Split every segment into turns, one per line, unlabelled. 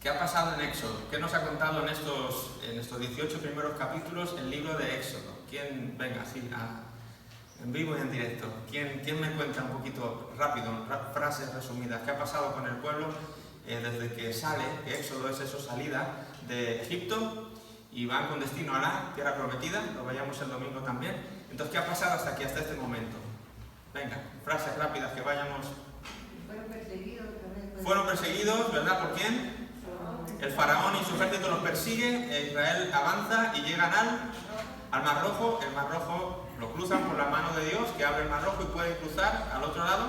¿Qué ha pasado en Éxodo? ¿Qué nos ha contado en estos 18 primeros capítulos el libro de Éxodo? ¿Quién, venga, sí, en vivo y en directo? ¿Quién me cuenta un poquito rápido, frases resumidas? ¿Qué ha pasado con el pueblo desde que sale? Éxodo es eso, salida de Egipto y van con destino a la tierra prometida, lo veíamos el domingo también. Entonces, ¿qué ha pasado hasta aquí, hasta este momento? Venga, frases rápidas que vayamos. Fueron perseguidos, ¿verdad? ¿Por quién? El faraón y su ejército los persigue, Israel avanza y llegan al Mar Rojo. El Mar Rojo lo cruzan por la mano de Dios, que abre el Mar Rojo y pueden cruzar al otro lado.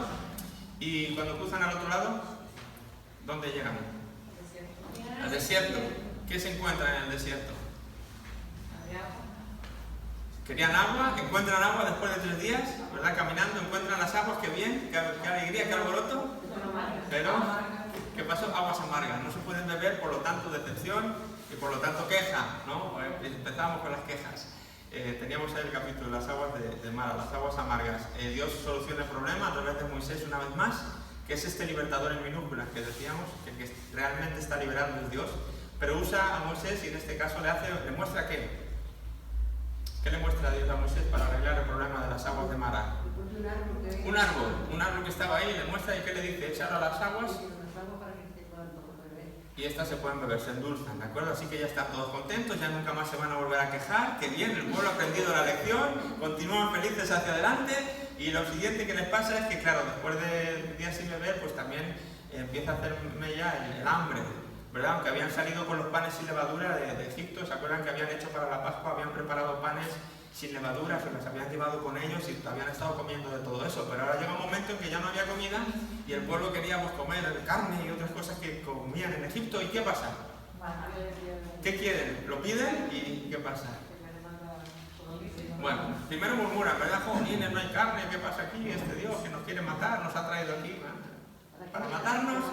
Y cuando cruzan al otro lado, ¿dónde llegan? Al desierto. ¿Qué se encuentra en el desierto? Querían agua, encuentran agua después de 3 días, ¿verdad? Caminando, encuentran las aguas, qué bien, qué alegría, qué alboroto. Pero, ¿qué pasó? Aguas amargas, no se pueden beber, por lo tanto decepción y por lo tanto queja, ¿no? Empezamos con las quejas. Teníamos ahí el capítulo, las aguas de Mara, las aguas amargas. Dios soluciona el problema a través de Moisés una vez más, que es este libertador en minúsculas que decíamos, que realmente está liberando es Dios, pero usa a Moisés y en este caso le muestra ¿qué? ¿Qué le muestra Dios a Moisés para arreglar el problema de las aguas de Mara? Un árbol que estaba ahí, le muestra y ¿qué le dice? Echarlo a las aguas y estas se pueden beber, se endulzan, ¿de acuerdo? Así que ya están todos contentos, ya nunca más se van a volver a quejar, que bien, el pueblo ha aprendido la lección, continúan felices hacia adelante y lo siguiente que les pasa es que, claro, después de días sin beber, pues también empieza a hacerme ya el hambre, ¿verdad? Aunque habían salido con los panes sin levadura de Egipto, ¿se acuerdan que habían hecho para la Pascua? Habían preparado panes sin levadura, se los habían llevado con ellos y habían estado comiendo de todo eso, pero ahora llega un momento en que ya no había comida y el pueblo quería comer carne y otras cosas que comían en Egipto. ¿Y qué pasa? ¿Qué quieren? ¿Lo piden? ¿Y qué pasa? Bueno, primero murmuran, ¿verdad? Jolines, no hay carne, ¿qué pasa aquí? Este Dios que nos quiere matar, nos ha traído aquí para matarnos.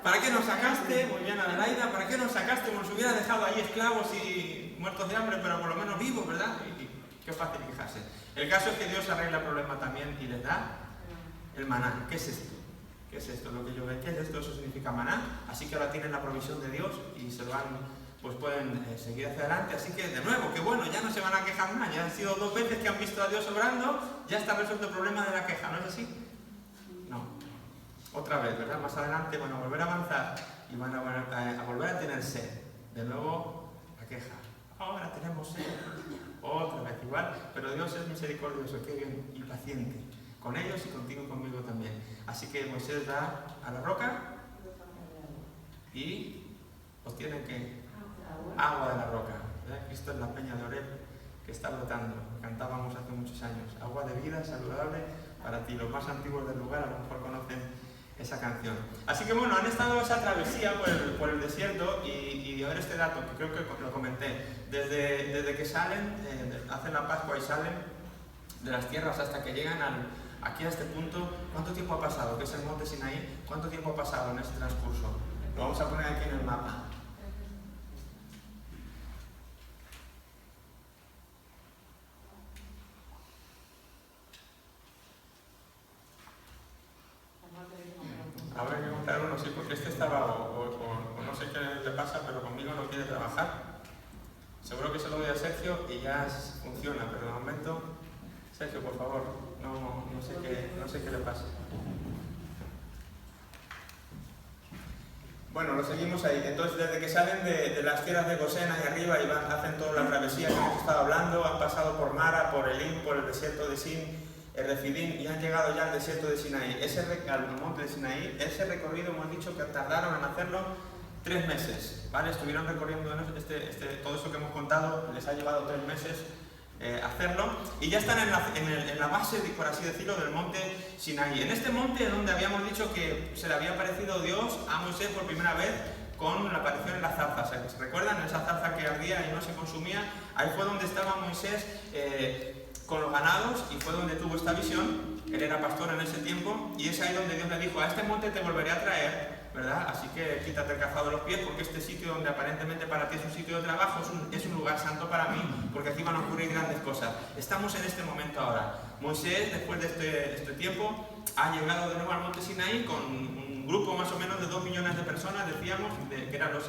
¿Para qué nos sacaste? Muy bien, Adelaida, ¿para qué nos sacaste? Como nos hubiera dejado ahí esclavos y muertos de hambre, pero por lo menos vivos, ¿verdad? Y qué fácil quejarse. El caso es que Dios arregla el problema también y les da el maná. ¿Qué es esto? ¿Qué es esto? Lo que yo veo, ¿qué es esto? Eso significa maná. Así que ahora tienen la provisión de Dios y se van, pues pueden seguir hacia adelante. Así que, de nuevo, qué bueno, ya no se van a quejar más. Ya han sido 2 veces que han visto a Dios obrando, ya está resuelto el problema de la queja, ¿no es así? No. Otra vez, ¿verdad? Más adelante van a volver a avanzar y van a volver a tener sed. De nuevo, la queja. Ahora tenemos sed. Otra vez igual, pero Dios es misericordioso, qué bien, y paciente. Con ellos y contigo y conmigo también. Así que Moisés da a la roca y obtienen ¿qué? Agua de la roca. ¿Verdad? Cristo es la peña de Oreb que está brotando. Cantábamos hace muchos años. Agua de vida, saludable para ti. Los más antiguos del lugar a lo mejor conocen esa canción. Así que bueno, han estado esa travesía por el desierto y a ver este dato, que creo que lo comenté. Desde que salen, hacen la Pascua y salen de las tierras hasta que llegan aquí a este punto, ¿cuánto tiempo ha pasado? Que es el monte Sinaí, ¿cuánto tiempo ha pasado en este transcurso? Lo vamos a poner aquí en el mapa. A ver, voy a contar uno, sí, porque este estaba, o no sé qué le pasa, pero conmigo no quiere trabajar. Seguro que se lo doy a Sergio y ya funciona, pero de momento, Sergio, por favor, no sé qué le pasa. Bueno, lo seguimos ahí. Entonces, desde que salen de las tierras de Gosén hacia arriba y hacen toda la travesía que hemos estado hablando, han pasado por Mara, por Elim, por el desierto de Sin, el Refidim, y han llegado ya al desierto de Sinaí, al monte de Sinaí. Ese recorrido hemos dicho que tardaron en hacerlo 3 meses, ¿vale? Estuvieron recorriendo todo eso que hemos contado, les ha llevado 3 meses hacerlo, y ya están en la base, por así decirlo, del monte Sinaí. En este monte es donde habíamos dicho que se le había aparecido Dios a Moisés por primera vez con la aparición en la zarza. ¿Se recuerdan? Esa zarza que ardía y no se consumía. Ahí fue donde estaba Moisés con los ganados y fue donde tuvo esta visión. Él era pastor en ese tiempo y es ahí donde Dios le dijo: a este monte te volveré a traer, ¿verdad? Así que quítate el calzado de los pies, porque este sitio donde aparentemente para ti es un sitio de trabajo es un lugar santo para mí, porque aquí van a ocurrir grandes cosas. Estamos en este momento ahora. Moisés, después de este tiempo, ha llegado de nuevo al monte Sinaí con un grupo más o menos de 2 millones de personas, decíamos, que eran los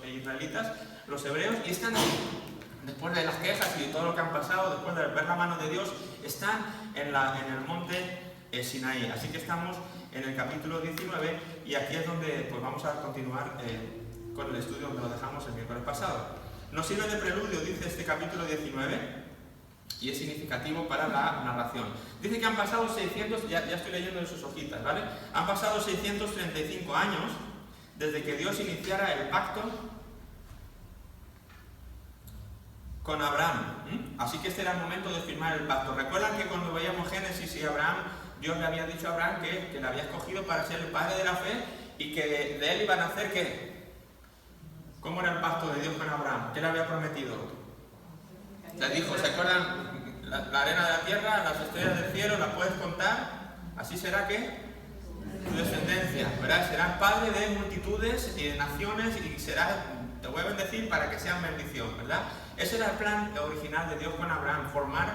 israelitas, los hebreos, y están ahí. Después de las quejas y de todo lo que han pasado, después de ver la mano de Dios, están en el monte Sinaí. Así que estamos en el capítulo 19 y aquí es donde pues, vamos a continuar con el estudio donde lo dejamos el miércoles pasado. Nos sirve de preludio, dice este capítulo 19, y es significativo para la narración. Dice que han pasado 600, ya estoy leyendo en sus hojitas, ¿vale? Han pasado 635 años desde que Dios iniciara el pacto con Abraham. Así que este era el momento de firmar el pacto. ¿Recuerdan que cuando veíamos Génesis y Abraham, Dios le había dicho a Abraham que le había escogido para ser el padre de la fe y que de él iban a hacer ¿qué? ¿Cómo era el pacto de Dios con Abraham? ¿Qué le había prometido? Le dijo, ¿se acuerdan? La arena de la tierra, las estrellas del cielo, ¿las puedes contar? Así será que tu descendencia, ¿verdad? Serás padre de multitudes y de naciones y te voy a bendecir para que sean bendición, ¿verdad? Ese era el plan original de Dios con Abraham, formar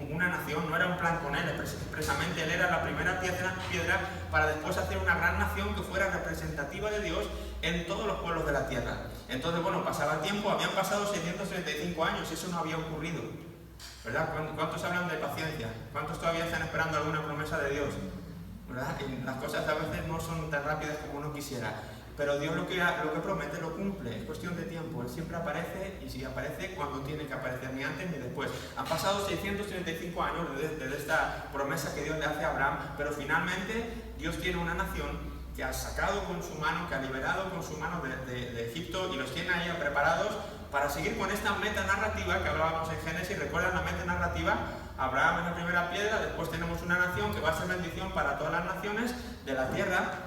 una nación. No era un plan con él expresamente, él era la primera piedra para después hacer una gran nación que fuera representativa de Dios en todos los pueblos de la tierra. Entonces, bueno, pasaba el tiempo, habían pasado 635 años y eso no había ocurrido, ¿verdad? ¿Cuántos hablan de paciencia? ¿Cuántos todavía están esperando alguna promesa de Dios? ¿Verdad? Y las cosas a veces no son tan rápidas como uno quisiera. Pero Dios lo que promete lo cumple, es cuestión de tiempo. Él siempre aparece y si aparece cuando tiene que aparecer, ni antes ni después. Han pasado 635 años desde esta promesa que Dios le hace a Abraham, pero finalmente Dios tiene una nación que ha sacado con su mano, que ha liberado con su mano de Egipto y los tiene ahí preparados para seguir con esta meta narrativa que hablábamos en Génesis. ¿Recuerdan la meta narrativa? Abraham es la primera piedra, después tenemos una nación que va a ser bendición para todas las naciones de la tierra.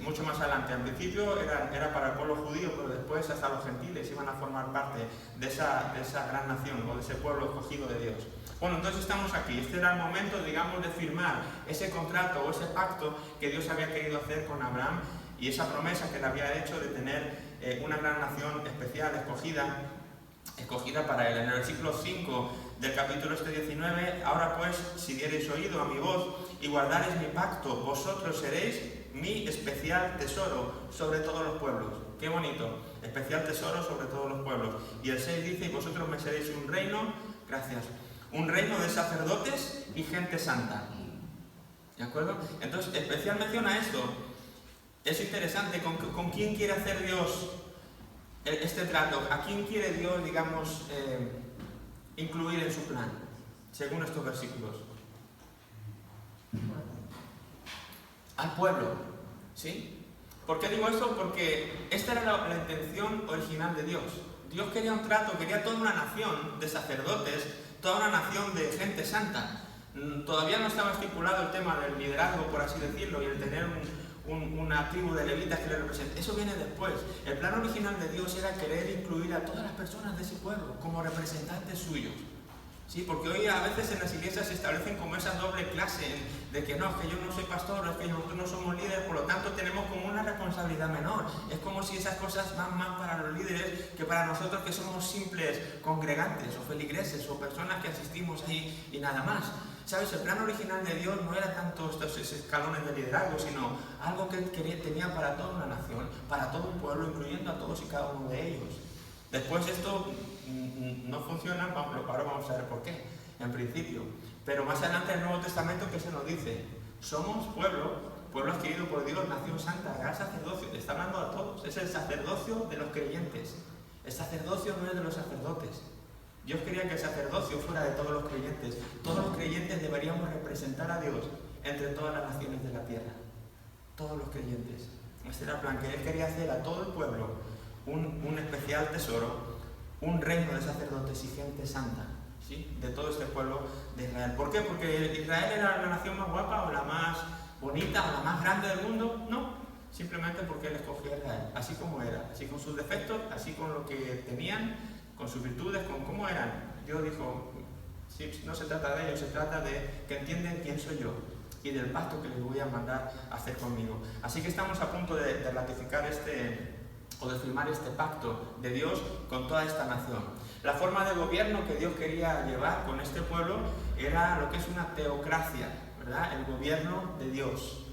Mucho más adelante. Al principio era para el pueblo judío, pero después hasta los gentiles iban a formar parte de esa gran nación o de ese pueblo escogido de Dios. Bueno, entonces estamos aquí. Este era el momento, digamos, de firmar ese contrato o ese pacto que Dios había querido hacer con Abraham y esa promesa que le había hecho de tener una gran nación especial, escogida para él. En el versículo 5 del capítulo 19, ahora pues, si diereis oído a mi voz y guardareis mi pacto, vosotros seréis mi especial tesoro sobre todos los pueblos. Qué bonito, especial tesoro sobre todos los pueblos. Y el 6 dice, y vosotros me seréis un reino, gracias, un reino de sacerdotes y gente santa. ¿De acuerdo? Entonces, especial mención a esto. Es interesante, ¿con quién quiere hacer Dios este trato? ¿A quién quiere Dios, digamos, incluir en su plan? Según estos versículos. Al pueblo, ¿sí? ¿Por qué digo esto? Porque esta era la intención original de Dios. Dios quería un trato, quería toda una nación de sacerdotes, toda una nación de gente santa. Todavía no estaba estipulado el tema del liderazgo, por así decirlo, y el tener una tribu de levitas que le represente. Eso viene después. El plan original de Dios era querer incluir a todas las personas de ese pueblo como representantes suyos. Sí, porque hoy a veces en las iglesias se establecen como esa doble clase de que no, es que yo no soy pastor, es que nosotros no somos líderes, por lo tanto tenemos como una responsabilidad menor. Es como si esas cosas van más para los líderes que para nosotros que somos simples congregantes o feligreses o personas que asistimos ahí y nada más. ¿Sabes? El plan original de Dios no era tanto estos escalones de liderazgo, sino algo que Él tenía para toda una nación, para todo un pueblo, incluyendo a todos y cada uno de ellos. Después esto no funciona, ahora vamos a ver por qué, en principio. Pero más adelante en el Nuevo Testamento, ¿qué se nos dice? Somos pueblo adquirido por Dios, nación santa, gran sacerdocio. Le está hablando a todos, es el sacerdocio de los creyentes. El sacerdocio no es de los sacerdotes. Dios quería que el sacerdocio fuera de todos los creyentes. Todos los creyentes deberíamos representar a Dios entre todas las naciones de la tierra. Todos los creyentes. Este era el plan, que Él quería hacer a todo el pueblo un especial tesoro, un reino de sacerdotes y gente santa, ¿sí? De todo este pueblo de Israel. ¿Por qué? ¿Porque Israel era la nación más guapa o la más bonita o la más grande del mundo? No, simplemente porque Él escogió a Israel, así como era, así con sus defectos, así con lo que tenían, con sus virtudes, con cómo eran. Dios dijo, sí, no se trata de ellos, se trata de que entienden quién soy yo y del pacto que les voy a mandar a hacer conmigo. Así que estamos a punto de ratificar o de firmar este pacto de Dios con toda esta nación. La forma de gobierno que Dios quería llevar con este pueblo era lo que es una teocracia, ¿verdad? El gobierno de Dios.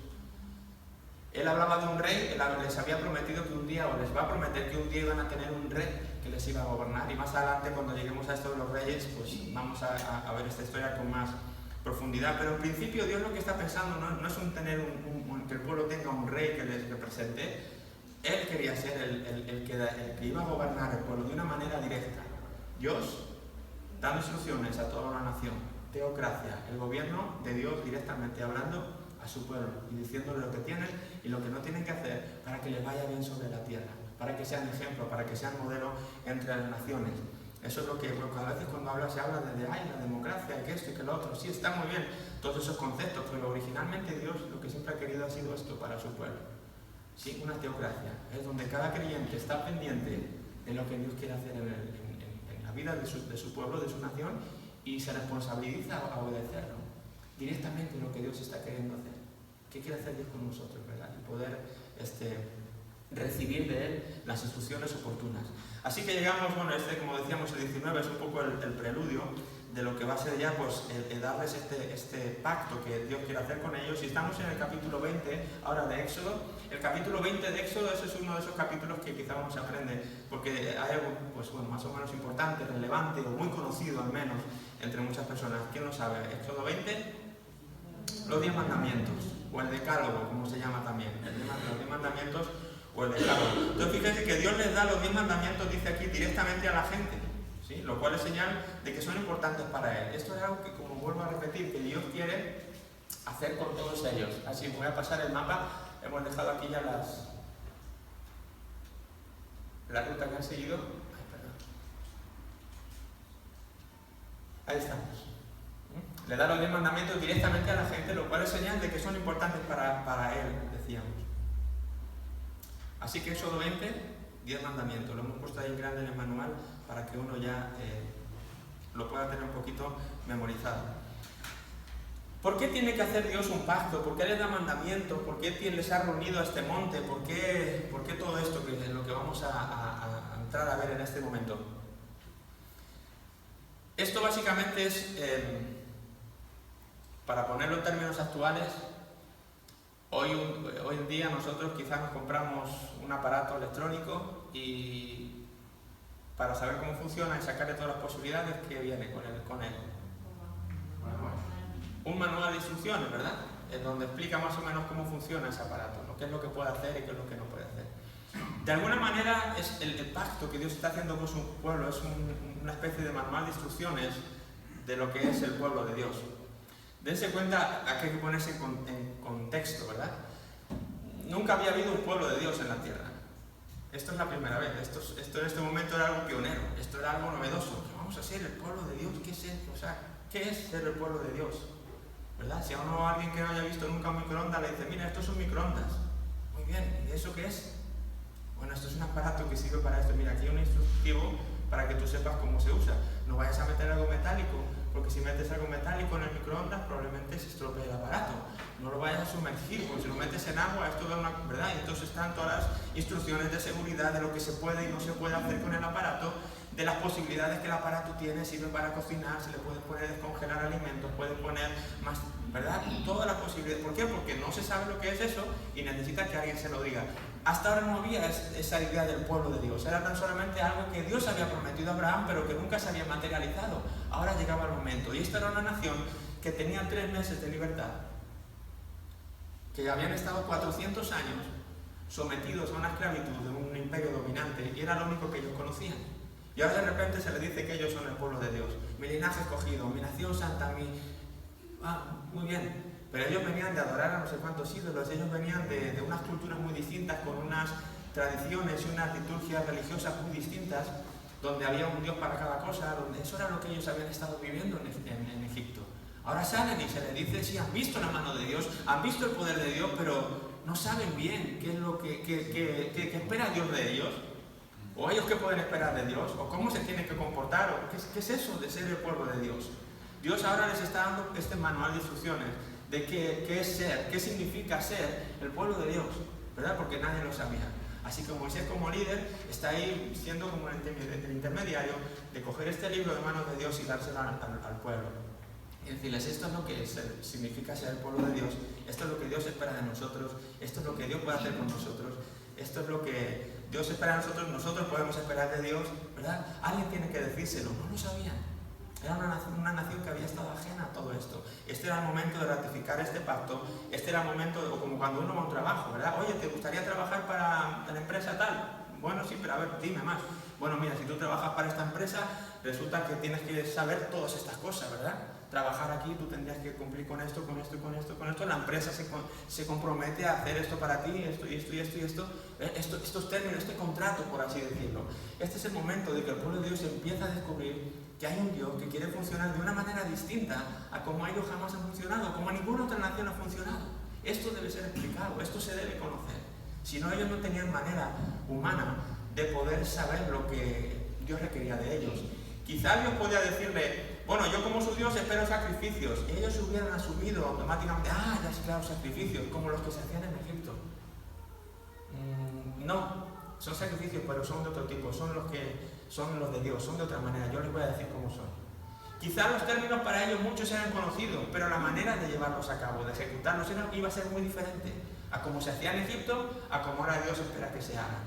Él hablaba de un rey, él les había prometido que un día, o les va a prometer que un día iban a tener un rey que les iba a gobernar. Y más adelante, cuando lleguemos a esto de los reyes, pues vamos a ver esta historia con más profundidad. Pero en principio Dios lo que está pensando no es que el pueblo tenga un rey que les represente. Él quería ser el que iba a gobernar el pueblo de una manera directa. Dios dando instrucciones a toda la nación. Teocracia, el gobierno de Dios directamente hablando a su pueblo y diciéndole lo que tienen y lo que no tienen que hacer para que les vaya bien sobre la tierra, para que sean ejemplo, para que sean modelo entre las naciones. Eso es lo que, bueno, a veces cuando se habla de la democracia, que esto y que lo otro, sí, está muy bien todos esos conceptos, pero originalmente Dios lo que siempre ha querido ha sido esto para su pueblo. Sí, una teocracia, es donde cada creyente está pendiente de lo que Dios quiere hacer en la vida de su pueblo, de su nación, y se responsabiliza a obedecerlo directamente lo que Dios está queriendo hacer. ¿Qué quiere hacer Dios con nosotros, verdad? Y poder recibir de Él las instrucciones oportunas. Así que llegamos, bueno, como decíamos, el 19 es un poco el preludio de lo que va a ser ya, pues, darles este pacto que Dios quiere hacer con ellos. Y estamos en el capítulo 20, ahora de Éxodo. El capítulo 20 de Éxodo, ese es uno de esos capítulos que quizá uno se aprende, porque hay algo, pues, bueno, más o menos importante, relevante, o muy conocido al menos, entre muchas personas. ¿Quién lo sabe? Éxodo 20, los 10 mandamientos, o el decálogo, como se llama también, los 10 mandamientos o el decálogo. Entonces fíjense que Dios les da los 10 mandamientos, dice aquí, directamente a la gente, ¿sí? Lo cual es señal de que son importantes para Él. Esto es algo que, como vuelvo a repetir, que Dios quiere hacer con todos ellos. Así, voy a pasar el mapa, hemos dejado aquí ya la ruta que han seguido. Ay, perdón. Ahí estamos. Le da los 10 mandamientos directamente a la gente, lo cual es señal de que son importantes para Él, decíamos. Así que Éxodo 20, 10 mandamientos. Lo hemos puesto ahí en grande en el manual para que uno ya lo pueda tener un poquito memorizado. ¿Por qué tiene que hacer Dios un pacto? ¿Por qué les da mandamientos? ¿Por qué les ha reunido a este monte? ¿Por qué todo esto que es lo que vamos a entrar a ver en este momento? Esto básicamente es... para ponerlo en términos actuales, hoy en día nosotros quizás nos compramos un aparato electrónico y para saber cómo funciona y sacarle todas las posibilidades que viene con él. Un manual de instrucciones, ¿verdad? En donde explica más o menos cómo funciona ese aparato, ¿no? Qué es lo que puede hacer y qué es lo que no puede hacer. De alguna manera es el pacto que Dios está haciendo con su pueblo, es una especie de manual de instrucciones de lo que es el pueblo de Dios. Dense cuenta, aquí hay que ponerse en contexto, ¿verdad? Nunca había habido un pueblo de Dios en la tierra. Esto es la primera vez. Esto en este momento era algo pionero. Esto era algo novedoso. Vamos a ser el pueblo de Dios. ¿Qué es esto? O sea, ¿qué es ser el pueblo de Dios? ¿Verdad? Si a alguien que no haya visto nunca un microondas le dice, mira, esto es un microondas. Muy bien, ¿y eso qué es? Bueno, esto es un aparato que sirve para esto. Mira, aquí hay un instructivo para que tú sepas cómo se usa. No vayas a meter algo metálico, porque si metes algo metálico en el microondas probablemente se estropee el aparato. No lo vayas a sumergir, porque si lo metes en agua esto da una... ¿verdad? Y entonces están todas las instrucciones de seguridad de lo que se puede y no se puede hacer con el aparato, de las posibilidades que el aparato tiene, sirve para cocinar, se le puede poner descongelar alimentos, puede poner más, ¿verdad? Todas las posibilidades. ¿Por qué? Porque no se sabe lo que es eso y necesita que alguien se lo diga. Hasta ahora no había esa idea del pueblo de Dios, era tan solamente algo que Dios había prometido a Abraham, pero que nunca se había materializado. Ahora llegaba el momento, y esta era una nación que tenía 3 meses de libertad, que habían estado 400 años sometidos a una esclavitud de un imperio dominante, y era lo único que ellos conocían. Y ahora de repente se les dice que ellos son el pueblo de Dios, mi linaje escogido, mi nación santa, muy bien. Pero ellos venían de adorar a no sé cuántos ídolos, ellos venían de unas culturas muy distintas, con unas tradiciones y unas liturgias religiosas muy distintas, donde había un Dios para cada cosa, donde eso era lo que ellos habían estado viviendo en Egipto. Ahora salen y se les dice, sí, han visto la mano de Dios, han visto el poder de Dios, pero no saben bien qué es lo que espera Dios de ellos, o ellos qué pueden esperar de Dios, o cómo se tienen que comportar, o qué es eso de ser el pueblo de Dios. Dios ahora les está dando este manual de instrucciones de qué es ser, qué significa ser el pueblo de Dios, ¿verdad? Porque nadie lo sabía. Así que Moisés como líder está ahí siendo como el intermediario de coger este libro de manos de Dios y dárselo al pueblo. y decirles, esto es lo que significa ser el pueblo de Dios, esto es lo que Dios espera de nosotros, esto es lo que Dios puede hacer con nosotros, esto es lo que Dios espera de nosotros podemos esperar de Dios, ¿verdad? Alguien tiene que decírselo, no lo sabían. Era una nación que había estado ajena a todo esto. Este era el momento de ratificar este pacto, este era el momento, o como cuando uno va a un trabajo, ¿verdad? Oye, ¿te gustaría trabajar para la empresa tal? Bueno, sí, pero a ver, dime más. Bueno, mira, si tú trabajas para esta empresa, resulta que tienes que saber todas estas cosas, ¿verdad? Trabajar aquí, tú tendrías que cumplir con esto, con esto, con esto, con esto. La empresa se compromete a hacer esto para ti, esto y esto y esto y esto. Estos términos, este contrato, por así decirlo. Este es el momento de que el pueblo de Dios empieza a descubrir que hay un Dios que quiere funcionar de una manera distinta a como ellos jamás han funcionado, como ninguna otra nación ha funcionado. Esto debe ser explicado, esto se debe conocer. Si no, ellos no tenían manera humana de poder saber lo que Dios requería de ellos. Quizá Dios podía decirle, bueno, yo como su Dios espero sacrificios. Y ellos hubieran asumido automáticamente, ya sí, claro, sacrificios, como los que se hacían en Egipto. No, son sacrificios, pero son de otro tipo, son los de Dios, son de otra manera. Yo les voy a decir cómo son. Quizá los términos para ellos muchos eran conocidos, pero la manera de llevarlos a cabo, de ejecutarlos, iba a ser muy diferente a como se hacía en Egipto, a como ahora Dios espera que se haga.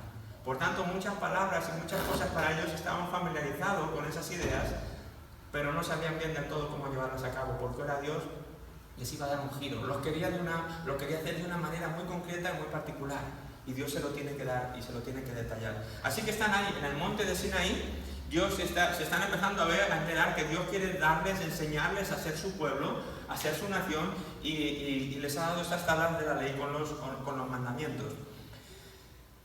Por tanto, muchas palabras y muchas cosas para ellos estaban familiarizados con esas ideas, pero no sabían bien del todo cómo llevarlas a cabo, porque ahora Dios les iba a dar un giro. Lo quería hacer de una manera muy concreta y muy particular, y Dios se lo tiene que dar y se lo tiene que detallar. Así que están ahí, en el monte de Sinaí. Se están empezando a enterar que Dios quiere enseñarles a ser su pueblo, a ser su nación, y les ha dado estas tablas de la ley con los mandamientos.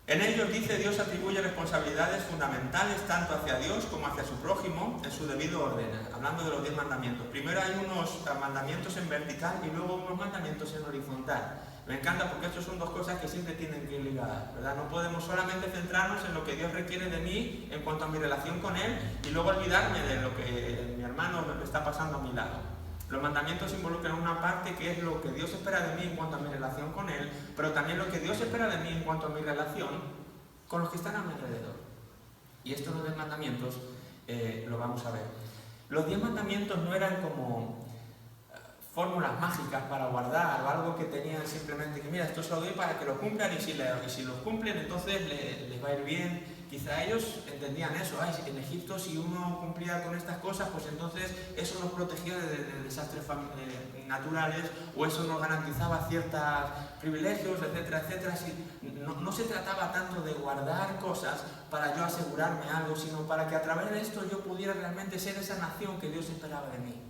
En ellos, dice, Dios atribuye responsabilidades fundamentales tanto hacia Dios como hacia su prójimo en su debido orden, hablando de los 10 mandamientos. Primero hay unos mandamientos en vertical y luego unos mandamientos en horizontal. Me encanta porque estas son dos cosas que siempre tienen que ir ligadas, ¿verdad? No podemos solamente centrarnos en lo que Dios requiere de mí en cuanto a mi relación con Él y luego olvidarme de lo que mi hermano me está pasando a mi lado. Los mandamientos involucran una parte que es lo que Dios espera de mí en cuanto a mi relación con Él, pero también lo que Dios espera de mí en cuanto a mi relación con los que están a mi alrededor. Y esto los 10 mandamientos lo vamos a ver. Los 10 mandamientos no eran como fórmulas mágicas para guardar o algo que tenían simplemente que, mira, esto se lo doy para que lo cumplan y si los cumplen entonces les va a ir bien. Quizá ellos entendían eso, en Egipto si uno cumplía con estas cosas, pues entonces eso nos protegía de desastres naturales o eso nos garantizaba ciertos privilegios, etcétera, etcétera. No se trataba tanto de guardar cosas para yo asegurarme algo, sino para que a través de esto yo pudiera realmente ser esa nación que Dios esperaba de mí.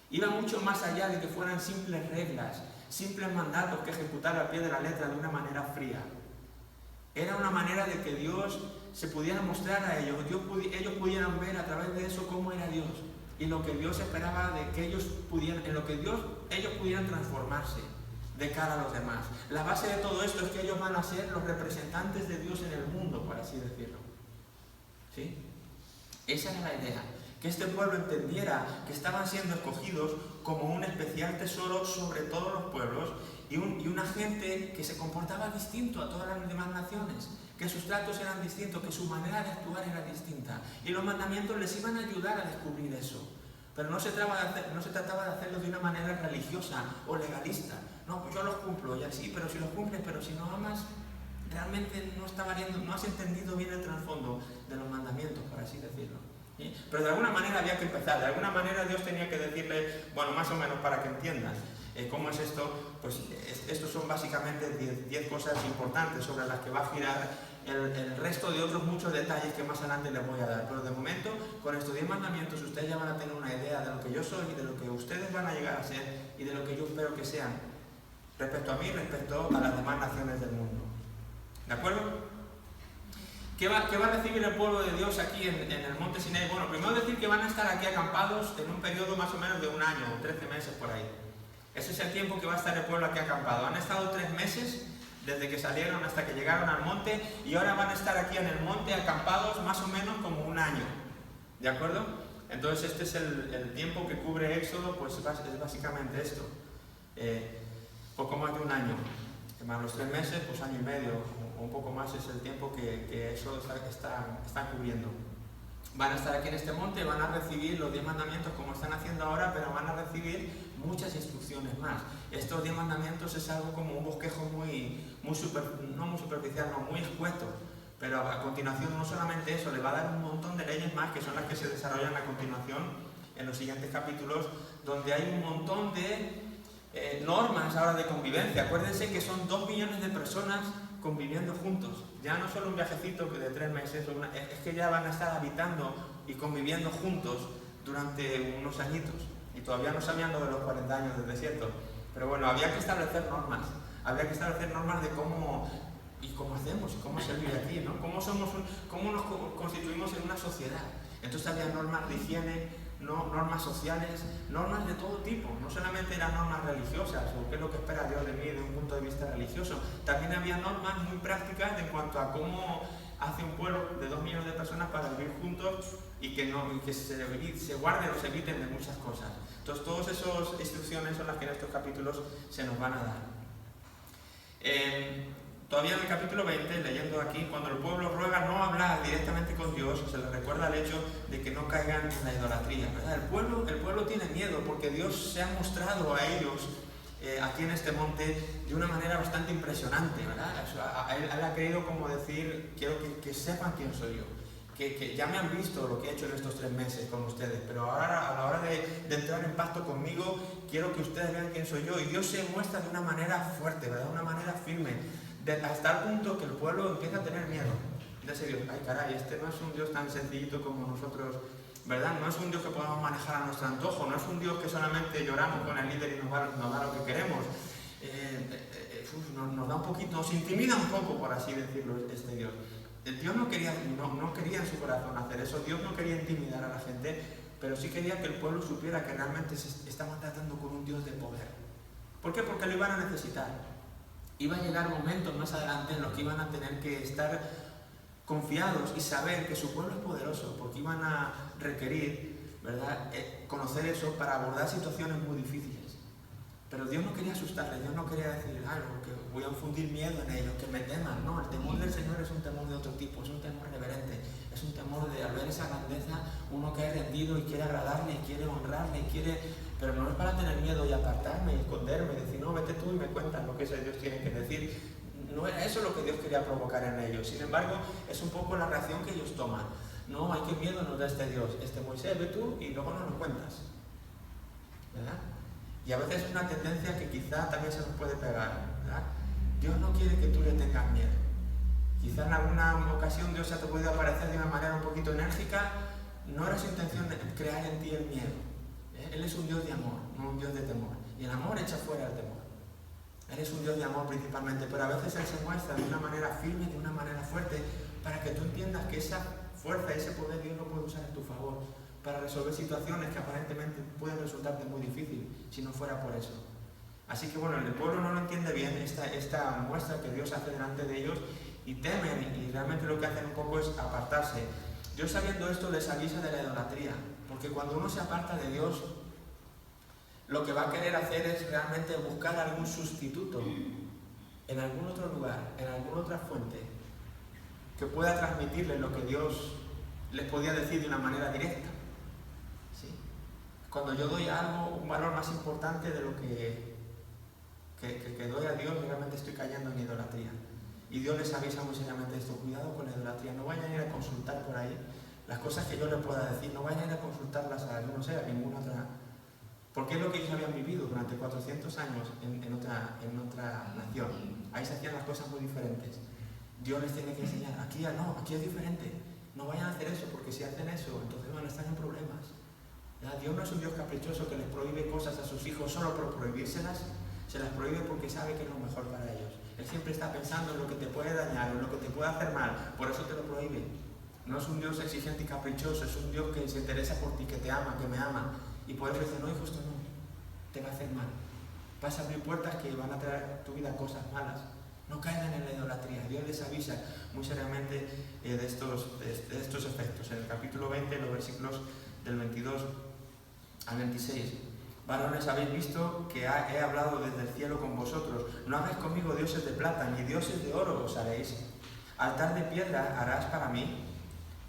Iba mucho más allá de que fueran simples reglas, simples mandatos que ejecutar al pie de la letra de una manera fría. Era una manera de que Dios se pudiera mostrar a ellos, ellos pudieran ver a través de eso cómo era Dios y lo que Dios esperaba de que ellos pudieran transformarse de cara a los demás. La base de todo esto es que ellos van a ser los representantes de Dios en el mundo, por así decirlo. ¿Sí? Esa era la idea. Que este pueblo entendiera que estaban siendo escogidos como un especial tesoro sobre todos los pueblos y una gente que se comportaba distinto a todas las demás naciones, que sus tratos eran distintos, que su manera de actuar era distinta. Y los mandamientos les iban a ayudar a descubrir eso. Pero no se trataba de hacerlo de una manera religiosa o legalista. No, pues yo los cumplo, ya sí, pero si los cumples, pero si no amas, realmente no has entendido bien el trasfondo de los mandamientos, por así decirlo. ¿Sí? Pero de alguna manera había que empezar, de alguna manera Dios tenía que decirle, bueno, más o menos para que entiendas cómo es esto, pues estos son básicamente 10 cosas importantes sobre las que va a girar el resto de otros muchos detalles que más adelante les voy a dar. Pero de momento, con estos 10 mandamientos, ustedes ya van a tener una idea de lo que yo soy y de lo que ustedes van a llegar a ser y de lo que yo espero que sean respecto a mí, respecto a las demás naciones del mundo. ¿De acuerdo? ¿Qué va a recibir el pueblo de Dios aquí en el monte Sinaí? Bueno, primero decir que van a estar aquí acampados en un periodo más o menos de un año, 13 meses por ahí. Ese es el tiempo que va a estar el pueblo aquí acampado. Han estado 3 meses desde que salieron hasta que llegaron al monte y ahora van a estar aquí en el monte acampados más o menos como un año. ¿De acuerdo? Entonces este es el tiempo que cubre Éxodo, pues es básicamente esto. Poco más de un año. Más los 3 meses, pues año y medio o un poco más es el tiempo que eso está cubriendo. van a estar aquí en este monte, van a recibir los 10 mandamientos como están haciendo ahora, pero van a recibir muchas instrucciones más. Estos 10 mandamientos es algo como un bosquejo no muy superficial, no, muy escueto. Pero a continuación no solamente eso, le va a dar un montón de leyes más que son las que se desarrollan a continuación en los siguientes capítulos, donde hay un montón de normas ahora de convivencia. Acuérdense que son 2 millones de personas conviviendo juntos. Ya no solo un viajecito de 3 meses, es que ya van a estar habitando y conviviendo juntos durante unos añitos. Y todavía no sabían lo de los 40 años del desierto. Pero bueno, había que establecer normas. Había que establecer normas de cómo hacemos y cómo se vive aquí, ¿no? Cómo nos constituimos en una sociedad. Entonces había normas de higiene, normas sociales, normas de todo tipo. No solamente eran normas religiosas, o qué es lo que espera Dios de mí desde un punto de vista religioso. También había normas muy prácticas en cuanto a cómo hace un pueblo de 2 millones de personas para vivir juntos y que se guarden o se eviten de muchas cosas. Entonces todas esas instrucciones son las que en estos capítulos se nos van a dar. Todavía en el capítulo 20, leyendo aquí, cuando el pueblo ruega no hablar directamente con Dios, se les recuerda el hecho de que no caigan en la idolatría, ¿verdad? El pueblo tiene miedo porque Dios se ha mostrado a ellos aquí en este monte de una manera bastante impresionante, ¿verdad? Él ha querido como decir, quiero que sepan quién soy yo, que ya me han visto lo que he hecho en estos 3 meses con ustedes, pero ahora a la hora de entrar en pacto conmigo, quiero que ustedes vean quién soy yo. Y Dios se muestra de una manera fuerte, ¿verdad? De una manera firme. Hasta el punto que el pueblo empieza a tener miedo de ese Dios. Ay, caray, este no es un Dios tan sencillito como nosotros, ¿verdad? No es un Dios que podamos manejar a nuestro antojo, no es un Dios que solamente lloramos con el líder y nos da lo que queremos. Nos da un poquito, nos intimida un poco, por así decirlo, este Dios. Dios no quería en su corazón hacer eso, Dios no quería intimidar a la gente, pero sí quería que el pueblo supiera que realmente se estaban tratando con un Dios de poder. ¿Por qué? Porque lo iban a necesitar. Iba a llegar momentos más adelante en los que iban a tener que estar confiados y saber que su pueblo es poderoso, porque iban a requerir, ¿verdad?, conocer eso para abordar situaciones muy difíciles. Pero Dios no quería asustarles, Dios no quería decir algo, que voy a infundir miedo en ellos, que me teman. No, el temor del Señor es un temor de otro tipo, es un temor reverente, es un temor de, al ver esa grandeza, uno cae rendido y quiere agradarle, y quiere honrarle, pero no es para tener miedo y apartarme y esconderme y decir, no, vete tú y me cuentas lo que ese Dios tiene que decir. No era eso lo que Dios quería provocar en ellos. Sin embargo, es un poco la reacción que ellos toman. No, hay que miedo nos da este Dios. Moisés, ve tú y luego no nos cuentas, ¿verdad? Y a veces es una tendencia que quizá también se nos puede pegar, ¿verdad? Dios no quiere que tú le tengas miedo. Quizá en alguna ocasión Dios se te ha podido aparecer de una manera un poquito enérgica. No era su intención de crear en ti el miedo. Él es un Dios de amor, no un Dios de temor. Y el amor echa fuera el temor. Él es un Dios de amor principalmente, pero a veces Él se muestra de una manera firme, de una manera fuerte, para que tú entiendas que esa fuerza, ese poder Dios lo puede usar en tu favor para resolver situaciones que aparentemente pueden resultarte muy difíciles si no fuera por eso. Así que bueno, el pueblo no lo entiende bien esta muestra que Dios hace delante de ellos y temen, y realmente lo que hacen un poco es apartarse. Dios, sabiendo esto, les avisa de la idolatría, porque cuando uno se aparta de Dios, lo que va a querer hacer es realmente buscar algún sustituto en algún otro lugar, en alguna otra fuente, que pueda transmitirles lo que Dios les podía decir de una manera directa. ¿Sí? Cuando yo doy a algo un valor más importante de lo que doy a Dios, realmente estoy cayendo en idolatría. Y Dios les avisa muy seriamente esto: cuidado con la idolatría, no vayan a ir a consultar por ahí las cosas que yo les pueda decir, no vayan a ir a consultarlas a ninguna otra. Porque es lo que ellos habían vivido durante 400 años en otra nación. Ahí se hacían las cosas muy diferentes. Dios les tiene que enseñar, aquí no, aquí es diferente. No vayan a hacer eso, porque si hacen eso, entonces van a estar en problemas. ¿Verdad? Dios no es un Dios caprichoso que les prohíbe cosas a sus hijos solo por prohibírselas. Se las prohíbe porque sabe que es lo mejor para ellos. Él siempre está pensando en lo que te puede dañar, en lo que te puede hacer mal. Por eso te lo prohíbe. No es un Dios exigente y caprichoso, es un Dios que se interesa por ti, que te ama, que me ama. Y por eso dice, no, hijo, esto no, te va a hacer mal. Vas a abrir puertas que van a traer a tu vida cosas malas. No caigan en la idolatría. Dios les avisa muy seriamente de estos efectos. En el capítulo 20, los versículos del 22 al 26. Varones, habéis visto que he hablado desde el cielo con vosotros. No hagáis conmigo dioses de plata, ni dioses de oro os haréis. Altar de piedra harás para mí.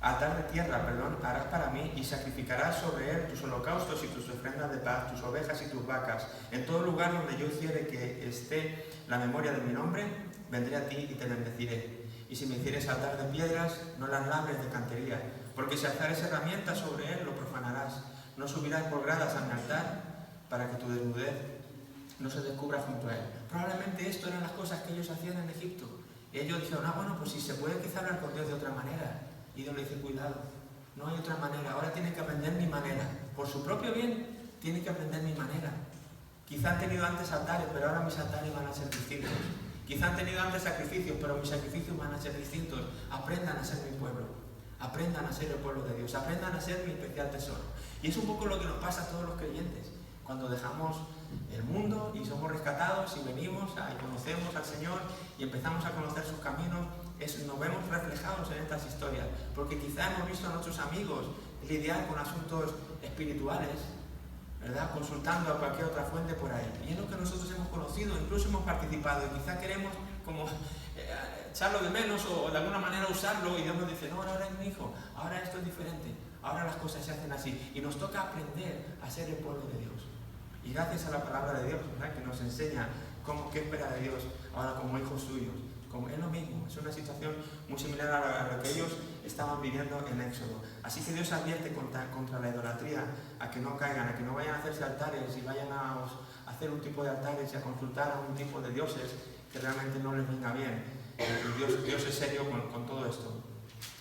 altar de tierra, harás para mí y sacrificarás sobre él tus holocaustos y tus ofrendas de paz, tus ovejas y tus vacas. En todo lugar donde yo hiciere que esté la memoria de mi nombre, vendré a ti y te bendeciré. Y si me hicieres altar de piedras, no las labres de cantería, porque si alzares herramientas sobre él, lo profanarás. No subirás por gradas a mi altar, para que tu desnudez no se descubra junto a él. Probablemente esto eran las cosas que ellos hacían en Egipto. Y ellos dijeron, bueno, pues si se puede quizá hablar con Dios de otra manera. Y Dios le dice, cuidado, no hay otra manera, ahora tienen que aprender mi manera. Por su propio bien, tienen que aprender mi manera. Quizá han tenido antes altares, pero ahora mis altares van a ser distintos. Quizá han tenido antes sacrificios, pero mis sacrificios van a ser distintos. Aprendan a ser mi pueblo, aprendan a ser el pueblo de Dios, aprendan a ser mi especial tesoro. Y es un poco lo que nos pasa a todos los creyentes. Cuando dejamos el mundo y somos rescatados y venimos y conocemos al Señor y empezamos a conocer sus caminos, nos vemos reflejados en estas historias, porque quizá hemos visto a nuestros amigos lidiar con asuntos espirituales, ¿verdad? Consultando a cualquier otra fuente por ahí. Y es lo que nosotros hemos conocido, incluso hemos participado, y quizá queremos como echarlo de menos o de alguna manera usarlo, y Dios nos dice, no, ahora es mi hijo, ahora esto es diferente, ahora las cosas se hacen así, y nos toca aprender a ser el pueblo de Dios. Y gracias a la palabra de Dios, ¿verdad? Que nos enseña qué espera de Dios ahora como hijos suyos. Es lo mismo, es una situación muy similar a lo que ellos estaban viviendo en Éxodo. Así que Dios advierte contra la idolatría, a que no caigan, a que no vayan a hacerse altares y vayan a hacer un tipo de altares y a consultar a un tipo de dioses que realmente no les venga bien. Dios es serio con todo esto.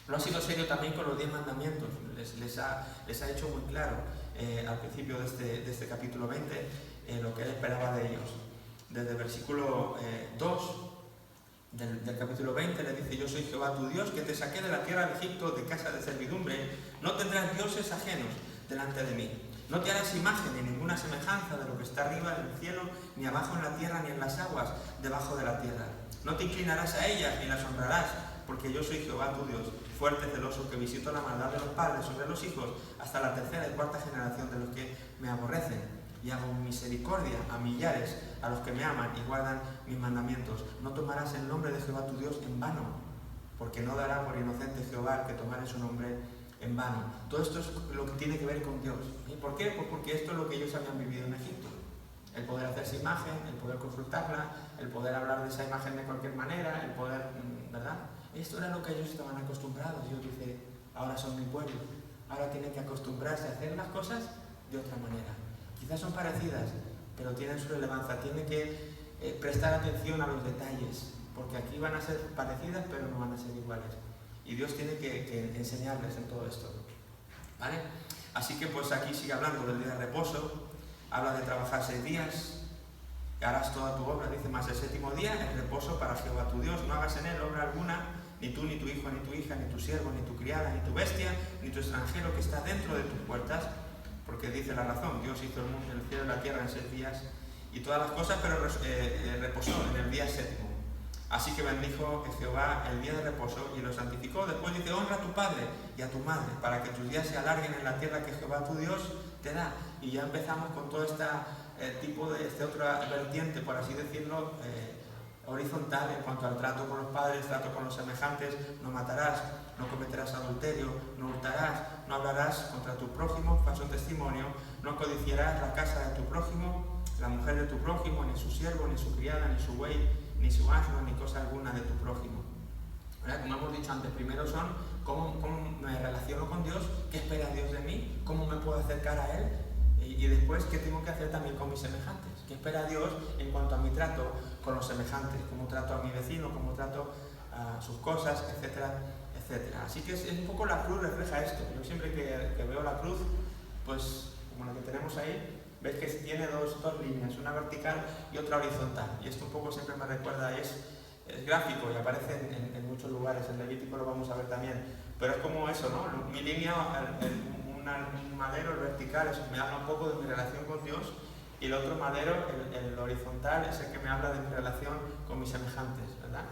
Lo ha sido serio también con los 10 mandamientos, les ha hecho muy claro al principio de este capítulo 20 lo que él esperaba de ellos. Desde el versículo 2 del capítulo 20 le dice, yo soy Jehová tu Dios, que te saqué de la tierra de Egipto, de casa de servidumbre. No tendrás dioses ajenos delante de mí. No te harás imagen ni ninguna semejanza de lo que está arriba en el cielo, ni abajo en la tierra, ni en las aguas debajo de la tierra. No te inclinarás a ellas ni las honrarás, porque yo soy Jehová tu Dios, fuerte, celoso, que visito la maldad de los padres sobre los hijos hasta la tercera y cuarta generación de los que me aborrecen. Y hago misericordia a millares, a los que me aman y guardan mis mandamientos. No tomarás el nombre de Jehová tu Dios en vano, porque no dará por inocente Jehová el que tomare su nombre en vano. Todo esto es lo que tiene que ver con Dios. ¿Y por qué? Pues porque esto es lo que ellos habían vivido en Egipto. El poder hacerse imagen, el poder consultarla, el poder hablar de esa imagen de cualquier manera, el poder, ¿verdad? Esto era lo que ellos estaban acostumbrados. Dios dice, ahora son mi pueblo, ahora tienen que acostumbrarse a hacer las cosas de otra manera. Quizás son parecidas, pero tienen su relevancia. Tienen que prestar atención a los detalles, porque aquí van a ser parecidas, pero no van a ser iguales. Y Dios tiene que enseñarles en todo esto, ¿vale? Así que pues aquí sigue hablando del día de reposo, habla de trabajar 6 días, harás toda tu obra, dice, más el 7º día es reposo para Jehová tu Dios, no hagas en él obra alguna, ni tú, ni tu hijo, ni tu hija, ni tu siervo, ni tu criada, ni tu bestia, ni tu extranjero que está dentro de tus puertas, porque dice la razón, Dios hizo el mundo, el cielo y la tierra en 6 días y todas las cosas, pero reposó en el día 7º. Así que bendijo Jehová el día de reposo y lo santificó. Después dice, honra a tu padre y a tu madre, para que tus días se alarguen en la tierra que Jehová tu Dios te da. Y ya empezamos con todo este tipo de otra vertiente, por así decirlo, horizontal en cuanto al trato con los padres, trato con los semejantes. No matarás, no cometerás adulterio, no hurtarás, no hablarás contra tu prójimo, falso testimonio, no codiciarás la casa de tu prójimo, la mujer de tu prójimo, ni su siervo, ni su criada, ni su buey, ni su asno, ni cosa alguna de tu prójimo. ¿Verdad? Como hemos dicho antes, primero son cómo me relaciono con Dios, qué espera Dios de mí, cómo me puedo acercar a Él, y después qué tengo que hacer también con mis semejantes, qué espera Dios en cuanto a mi trato con los semejantes, cómo trato a mi vecino, cómo trato a sus cosas, etcétera, etcétera. Así que es un poco la cruz refleja esto. Yo siempre que veo la cruz, pues como la que tenemos ahí, ves que tiene dos líneas, una vertical y otra horizontal. Y esto un poco siempre me recuerda, es gráfico y aparece en muchos lugares, en Levítico lo vamos a ver también. Pero es como eso, ¿no? Mi línea, un madero, el vertical, eso me habla un poco de mi relación con Dios, y el otro madero, el horizontal, es el que me habla de mi relación con mis semejantes, ¿verdad?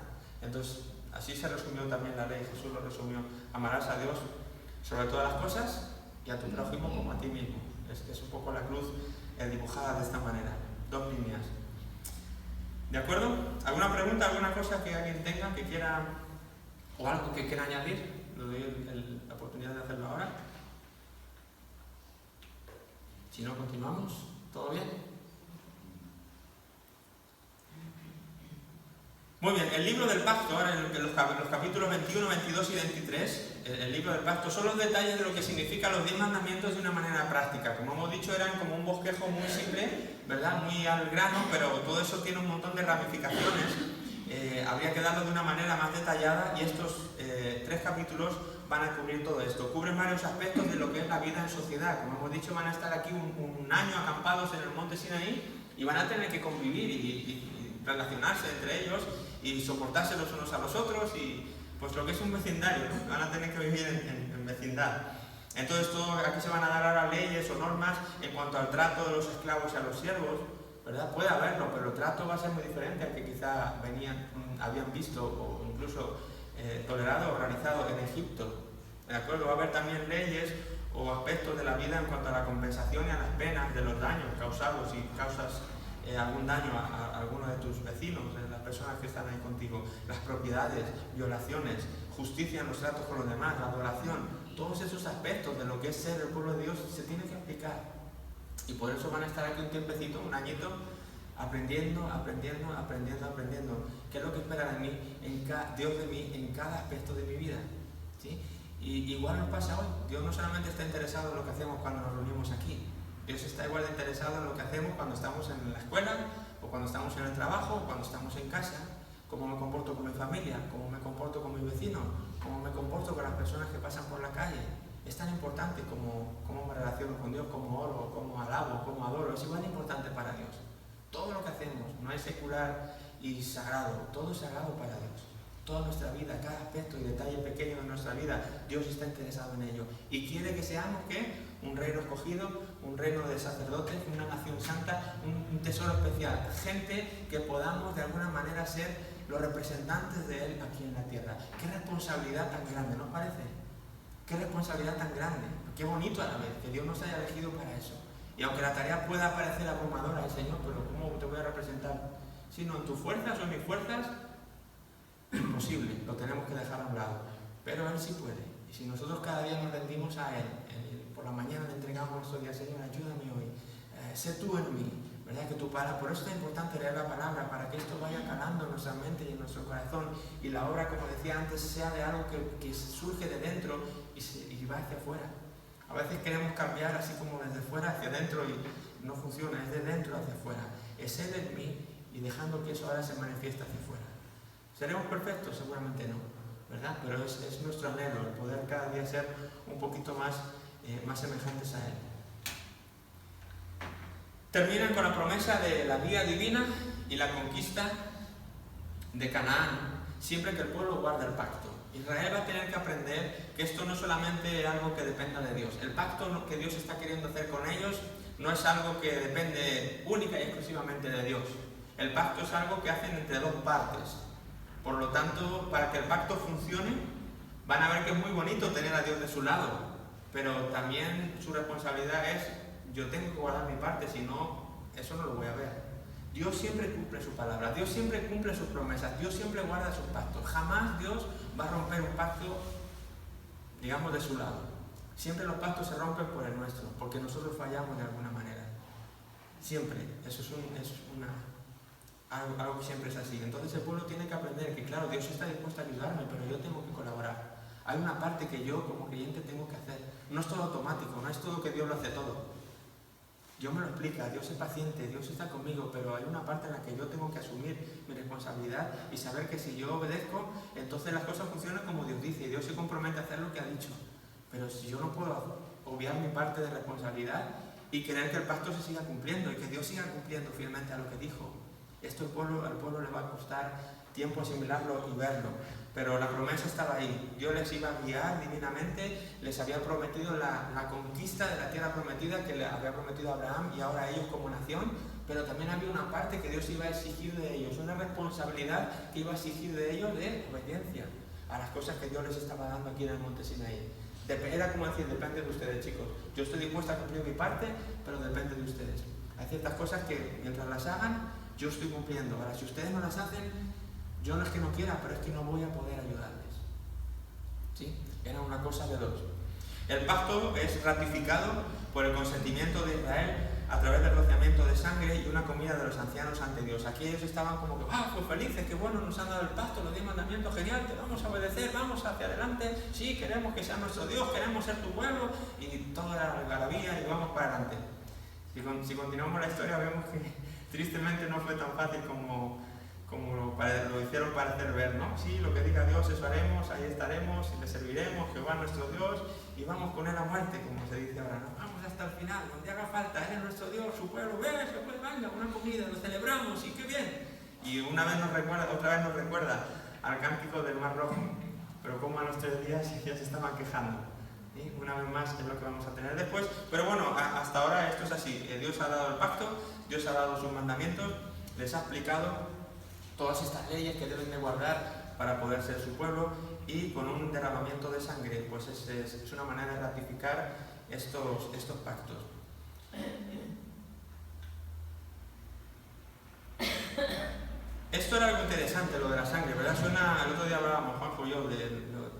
Entonces, así se resumió también la ley, Jesús lo resumió. Amarás a Dios sobre todas las cosas y a tu prójimo como a ti mismo. Es un poco la cruz dibujada de esta manera, 2 líneas. ¿De acuerdo? ¿Alguna pregunta, alguna cosa que alguien tenga que quiera, o algo que quiera añadir? doy la oportunidad de hacerlo ahora. Si no, continuamos. ¿Todo bien? Muy bien, el libro del pacto, ahora en los capítulos 21, 22 y 23, el libro del pacto, son los detalles de lo que significan los 10 mandamientos de una manera práctica. Como hemos dicho, eran como un bosquejo muy simple, ¿verdad? Muy al grano, pero todo eso tiene un montón de ramificaciones. Habría que darlo de una manera más detallada y estos 3 capítulos van a cubrir todo esto. Cubren varios aspectos de lo que es la vida en sociedad. Como hemos dicho, van a estar aquí un año acampados en el monte Sinaí y van a tener que convivir y relacionarse entre ellos y soportarse los unos a los otros y pues lo que es un vecindario, ¿no? Van a tener que vivir en vecindad. Entonces aquí se van a dar ahora leyes o normas en cuanto al trato de los esclavos y a los siervos, ¿verdad? Puede haberlo, pero el trato va a ser muy diferente al que quizá habían visto o incluso tolerado o realizado en Egipto. ¿De acuerdo? Va a haber también leyes o aspectos de la vida en cuanto a la compensación y a las penas de los daños causados si causas algún daño a alguno de tus vecinos, de las personas que están ahí contigo, las propiedades, violaciones, justicia en los tratos con los demás, la adoración, todos esos aspectos de lo que es ser el pueblo de Dios se tienen que aplicar. Y por eso van a estar aquí un tiempecito, un añito, aprendiendo. ¿Qué es lo que espera de mí, Dios de mí, en cada aspecto de mi vida? ¿Sí? Y igual nos pasa hoy. Dios no solamente está interesado en lo que hacemos cuando nos reunimos aquí. Dios está igual de interesado en lo que hacemos cuando estamos en la escuela, o cuando estamos en el trabajo, o cuando estamos en casa. Cómo me comporto con mi familia, cómo me comporto con mis vecinos, cómo me comporto con las personas que pasan por la calle. Es tan importante como me relaciono con Dios, cómo oro, cómo alabo, cómo adoro. Es igual de importante para Dios. Todo lo que hacemos, no es secular y sagrado, todo es sagrado para Dios. Toda nuestra vida, cada aspecto y detalle pequeño de nuestra vida, Dios está interesado en ello. Y quiere que seamos, ¿qué? Un reino escogido, un reino de sacerdotes, una nación santa, un tesoro especial. Gente que podamos de alguna manera ser los representantes de Él aquí en la tierra. ¡Qué responsabilidad tan grande! ¿No os parece? ¡Qué responsabilidad tan grande! ¡Qué bonito a la vez que Dios nos haya elegido para eso! Y aunque la tarea pueda parecer abrumadora, Señor, pero ¿cómo te voy a representar? Si no en tus fuerzas o en mis fuerzas, imposible, lo tenemos que dejar a un lado. Pero Él sí puede. Y si nosotros cada día nos rendimos a Él, por la mañana le entregamos nuestro día, Señor, ayúdame hoy, sé tú en mí, ¿verdad? Que tu palabra, por eso es importante leer la palabra, para que esto vaya calando en nuestra mente y en nuestro corazón, y la obra, como decía antes, sea de algo que surge de dentro y va hacia afuera. A veces queremos cambiar así como desde fuera hacia adentro y no funciona, es de dentro hacia afuera. Es Él en mí y dejando que eso ahora se manifieste hacia afuera. ¿Seremos perfectos? Seguramente no, ¿verdad? Pero es nuestro anhelo, el poder cada día ser un poquito más semejantes a Él. Terminan con la promesa de la guía divina y la conquista de Canaán, siempre que el pueblo guarde el pacto. Israel va a tener que aprender que esto no es solamente algo que dependa de Dios. El pacto que Dios está queriendo hacer con ellos no es algo que depende única y exclusivamente de Dios. El pacto es algo que hacen entre dos partes. Por lo tanto, para que el pacto funcione, van a ver que es muy bonito tener a Dios de su lado, pero también su responsabilidad es, yo tengo que guardar mi parte, si no, eso no lo voy a ver. Dios siempre cumple su palabra, Dios siempre cumple sus promesas, Dios siempre guarda sus pactos. Jamás Dios va a romper un pacto, digamos, de su lado. Siempre los pactos se rompen por el nuestro, porque nosotros fallamos de alguna manera. Siempre, eso es algo que siempre es así. Entonces el pueblo tiene que aprender que, claro, Dios está dispuesto a ayudarme, pero yo tengo que colaborar. Hay una parte que yo como creyente tengo que hacer. No es todo automático, no es todo que Dios lo hace todo. Dios me lo explica, Dios es paciente, Dios está conmigo, pero hay una parte en la que yo tengo que asumir mi responsabilidad y saber que si yo obedezco, entonces las cosas funcionan como Dios dice y Dios se compromete a hacer lo que ha dicho. Pero si yo no puedo obviar mi parte de responsabilidad y querer que el pacto se siga cumpliendo y que Dios siga cumpliendo fielmente a lo que dijo, esto al pueblo le va a costar tiempo asimilarlo y verlo, pero la promesa estaba ahí. Dios les iba a guiar divinamente, les había prometido la conquista de la tierra prometida que le había prometido a Abraham y ahora a ellos como nación, pero también había una parte que Dios iba a exigir de ellos, una responsabilidad que iba a exigir de ellos de obediencia a las cosas que Dios les estaba dando aquí en el monte Sinaí. Era como decir, depende de ustedes, chicos. Yo estoy dispuesto a cumplir mi parte, pero depende de ustedes. Hay ciertas cosas que mientras las hagan, yo estoy cumpliendo. Ahora, si ustedes no las hacen, yo no es que no quiera, pero es que no voy a poder ayudarles. ¿Sí? Era una cosa de dos. El pacto es ratificado por el consentimiento de Israel a través del rociamiento de sangre y una comida de los ancianos ante Dios. Aquí ellos estaban como que, pues felices, que bueno, nos han dado el pacto, los 10 mandamientos, genial, te vamos a obedecer, vamos hacia adelante, sí, queremos que sea nuestro Dios, queremos ser tu pueblo, y toda la algarabía y vamos para adelante. Si continuamos la historia vemos que tristemente no fue tan fácil como lo hicieron parecer ver, ¿no? Sí, lo que diga Dios, eso haremos, ahí estaremos, y le serviremos, Jehová nuestro Dios, y vamos con él a muerte, como se dice ahora, ¿no? Vamos hasta el final, donde haga falta, él es nuestro Dios, su pueblo, venga, una comida, lo celebramos, y qué bien. Y otra vez nos recuerda al cántico del Mar Rojo, pero como a los 3 días ya se estaban quejando. ¿Sí? Una vez más es lo que vamos a tener después, pero bueno, hasta ahora esto es así. Dios ha dado el pacto, Dios ha dado sus mandamientos, les ha explicado todas estas leyes que deben de guardar para poder ser su pueblo, y con un derramamiento de sangre pues es una manera de ratificar estos pactos. Esto era algo interesante, lo de la sangre, ¿verdad? El otro día hablábamos, Juanjo y yo, de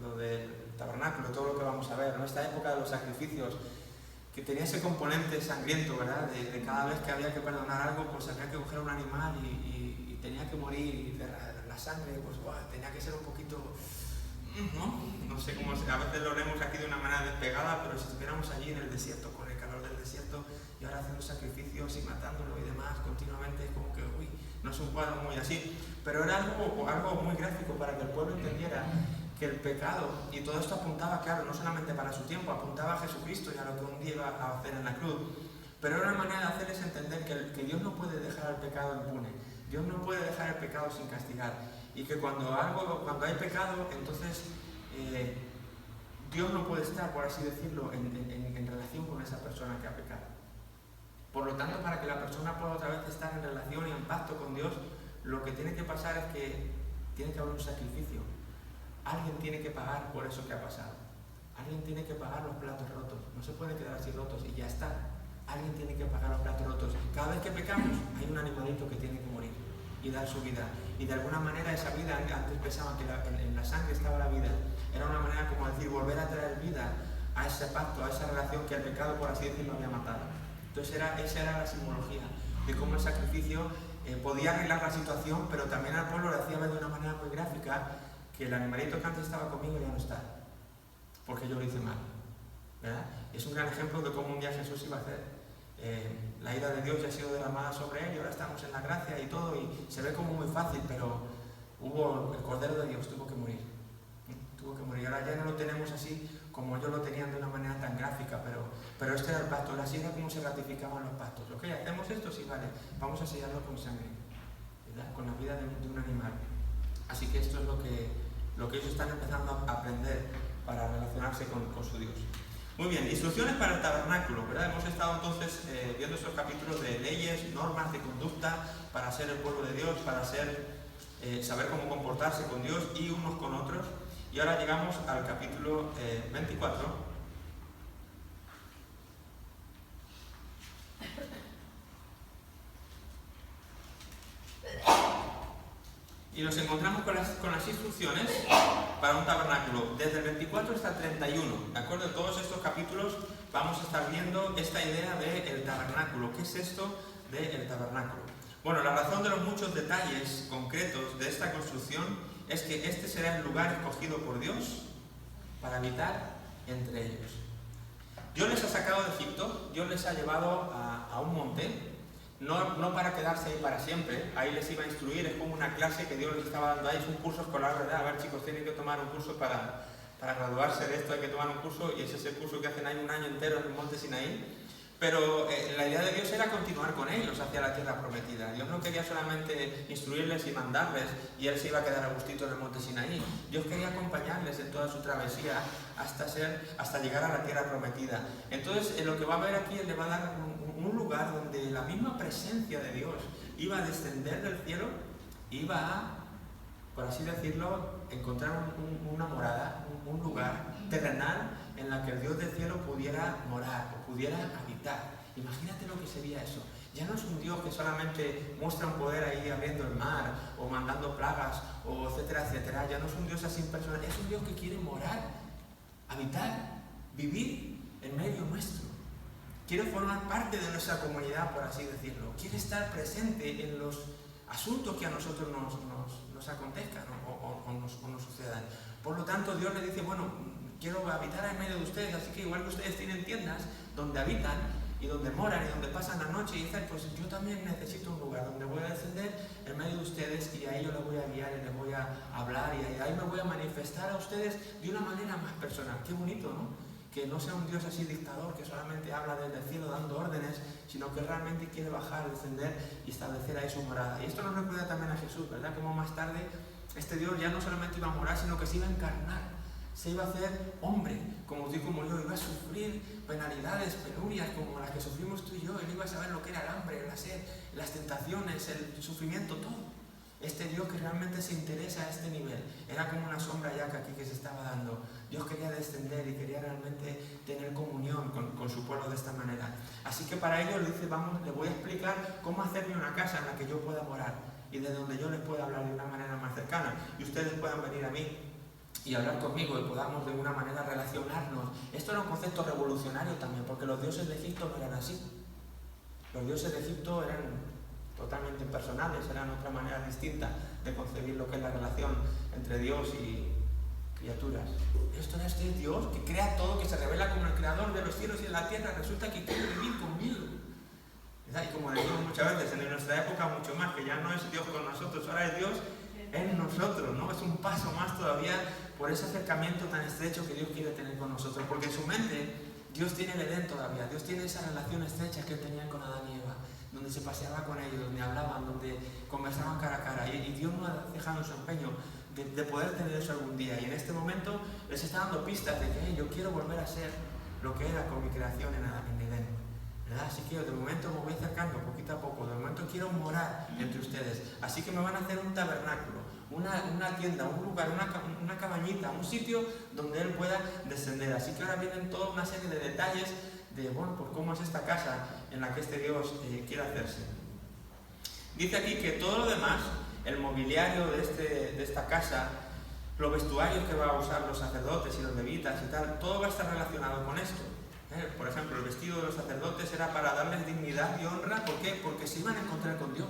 lo del tabernáculo, todo lo que vamos a ver, ¿no? Esta época de los sacrificios, que tenía ese componente sangriento, ¿verdad? De cada vez que había que perdonar algo, pues había que coger un animal y tenía que morir, y la sangre, pues tenía que ser un poquito, no sé cómo, a veces lo leemos aquí de una manera despegada, pero si estuviéramos allí en el desierto, con el calor del desierto, y ahora haciendo sacrificios y matándolo y demás continuamente, como que, no es un cuadro muy así, pero era algo muy gráfico para que el pueblo entendiera que el pecado, y todo esto apuntaba, claro, no solamente para su tiempo, apuntaba a Jesucristo y a lo que un día iba a hacer en la cruz, pero era una manera de hacerles entender que Dios no puede dejar el pecado impune, Dios no puede dejar el pecado sin castigar, y que cuando hay pecado, entonces Dios no puede estar, por así decirlo, en relación con esa persona que ha pecado. Por lo tanto, para que la persona pueda otra vez estar en relación y en pacto con Dios, lo que tiene que pasar es que tiene que haber un sacrificio. Alguien tiene que pagar por eso que ha pasado. Alguien tiene que pagar los platos rotos. No se puede quedar así rotos y ya está. Alguien tiene que pagar los platos rotos. Cada vez que pecamos, hay un animalito que tiene que morir y dar su vida. Y de alguna manera esa vida, antes pensaban que en la sangre estaba la vida. Era una manera como decir, volver a traer vida a ese pacto, a esa relación que el pecado, por así decirlo, había matado. Entonces esa era la simbología de cómo el sacrificio podía arreglar la situación, pero también al pueblo le hacía ver de una manera muy gráfica que el animalito que antes estaba conmigo ya no está, porque yo lo hice mal, ¿verdad? Es un gran ejemplo de cómo un día Jesús iba a hacer. La ira de Dios ya ha sido derramada sobre él y ahora estamos en la gracia y todo, y se ve como muy fácil, pero el Cordero de Dios tuvo que morir. Ahora ya no lo tenemos así como ellos lo tenían de una manera tan gráfica, pero este era el pacto, así era como se ratificaban los pactos. Ok, hacemos esto, sí, vale, vamos a sellarlo con sangre, ¿verdad? Con la vida de un animal. Así que esto es lo que ellos están empezando a aprender para relacionarse con su Dios. Muy bien, instrucciones para el tabernáculo, ¿verdad? Hemos estado entonces viendo estos capítulos de leyes, normas de conducta para ser el pueblo de Dios, para saber cómo comportarse con Dios y unos con otros. Y ahora llegamos al capítulo 24. Y nos encontramos con las instrucciones para un tabernáculo, desde el 24 hasta el 31. ¿De acuerdo? En todos estos capítulos vamos a estar viendo esta idea del tabernáculo. ¿Qué es esto del tabernáculo? Bueno, la razón de los muchos detalles concretos de esta construcción es que este será el lugar escogido por Dios para habitar entre ellos. Dios les ha sacado de Egipto, Dios les ha llevado a un monte, no para quedarse ahí para siempre, ahí les iba a instruir, es como una clase que Dios les estaba dando ahí, es un curso escolar, ¿verdad? A ver, chicos, tienen que tomar un curso para graduarse de esto, hay que tomar un curso, y ese es el curso que hacen ahí un año entero en el monte Sinaí. Pero la idea de Dios era continuar con ellos hacia la tierra prometida. Dios no quería solamente instruirles y mandarles y Él se iba a quedar a gustito en el monte Sinaí. Dios quería acompañarles en toda su travesía hasta llegar a la tierra prometida. Entonces, lo que va a ver aquí, Él le va a dar un lugar donde la misma presencia de Dios iba a descender del cielo, iba a, por así decirlo, encontrar una morada, un lugar terrenal en la que el Dios del cielo pudiera morar o pudiera habitar. Imagínate lo que sería eso. Ya no es un Dios que solamente muestra un poder ahí abriendo el mar o mandando plagas o etcétera, etcétera. Ya no es un Dios así impersonal, es un Dios que quiere morar habitar, vivir en medio nuestro. Quiere formar parte de nuestra comunidad, por así decirlo. Quiere estar presente en los asuntos que a nosotros nos acontezcan o nos sucedan. Por lo tanto, Dios le dice, bueno, quiero habitar en medio de ustedes, así que igual que ustedes tienen tiendas donde habitan y donde moran y donde pasan la noche y dicen, pues yo también necesito un lugar donde voy a descender en medio de ustedes y ahí yo les voy a guiar y les voy a hablar y ahí me voy a manifestar a ustedes de una manera más personal. Qué bonito, ¿no? Que no sea un Dios así dictador que solamente habla desde el cielo dando órdenes, sino que realmente quiere bajar, descender y establecer ahí su morada. Y esto nos recuerda también a Jesús, ¿verdad? Como más tarde este Dios ya no solamente iba a morar, sino que se iba a encarnar, se iba a hacer hombre, como tú y como yo, iba a sufrir penalidades, penurias como las que sufrimos tú y yo. Él iba a saber lo que era el hambre, la sed, las tentaciones, el sufrimiento, todo. Este Dios que realmente se interesa a este nivel, era como una sombra ya que aquí que se estaba dando. Dios quería descender y quería realmente tener comunión con su pueblo de esta manera. Así que para ello le dice, vamos, le voy a explicar cómo hacerme una casa en la que yo pueda morar y desde donde yo les pueda hablar de una manera más cercana y ustedes puedan venir a mí y hablar conmigo y podamos de alguna manera relacionarnos. Esto era un concepto revolucionario también, porque los dioses de Egipto no eran así. Los dioses de Egipto eran totalmente impersonales, eran otra manera distinta de concebir lo que es la relación entre Dios y criaturas. Esto es este Dios que crea todo, que se revela como el creador de los cielos y de la tierra, resulta que quiere vivir conmigo. ¿Verdad? Y como decimos muchas veces, en nuestra época mucho más, que ya no es Dios con nosotros, ahora es Dios en nosotros, ¿no? Es un paso más todavía por ese acercamiento tan estrecho que Dios quiere tener con nosotros, porque en su mente Dios tiene el Edén todavía, Dios tiene esa relación estrecha que tenían con Adán y Eva, donde se paseaba con ellos, donde hablaban, donde conversaban cara a cara, y Dios no ha dejado su empeño de poder tener eso algún día, y en este momento les está dando pistas de que yo quiero volver a ser lo que era con mi creación en Edén, ¿verdad? Así que de momento me voy acercando poquito a poco, de momento quiero morar entre ustedes, así que me van a hacer un tabernáculo, una tienda, un lugar, una cabañita, un sitio donde Él pueda descender. Así que ahora vienen toda una serie de detalles de, bueno, pues cómo es esta casa en la que este Dios quiere hacerse. Dice aquí que todo lo demás, el mobiliario de esta casa, los vestuarios que van a usar los sacerdotes y los levitas y tal, todo va a estar relacionado con esto. Por ejemplo, el vestido de los sacerdotes era para darles dignidad y honra. ¿Por qué? Porque se iban a encontrar con Dios.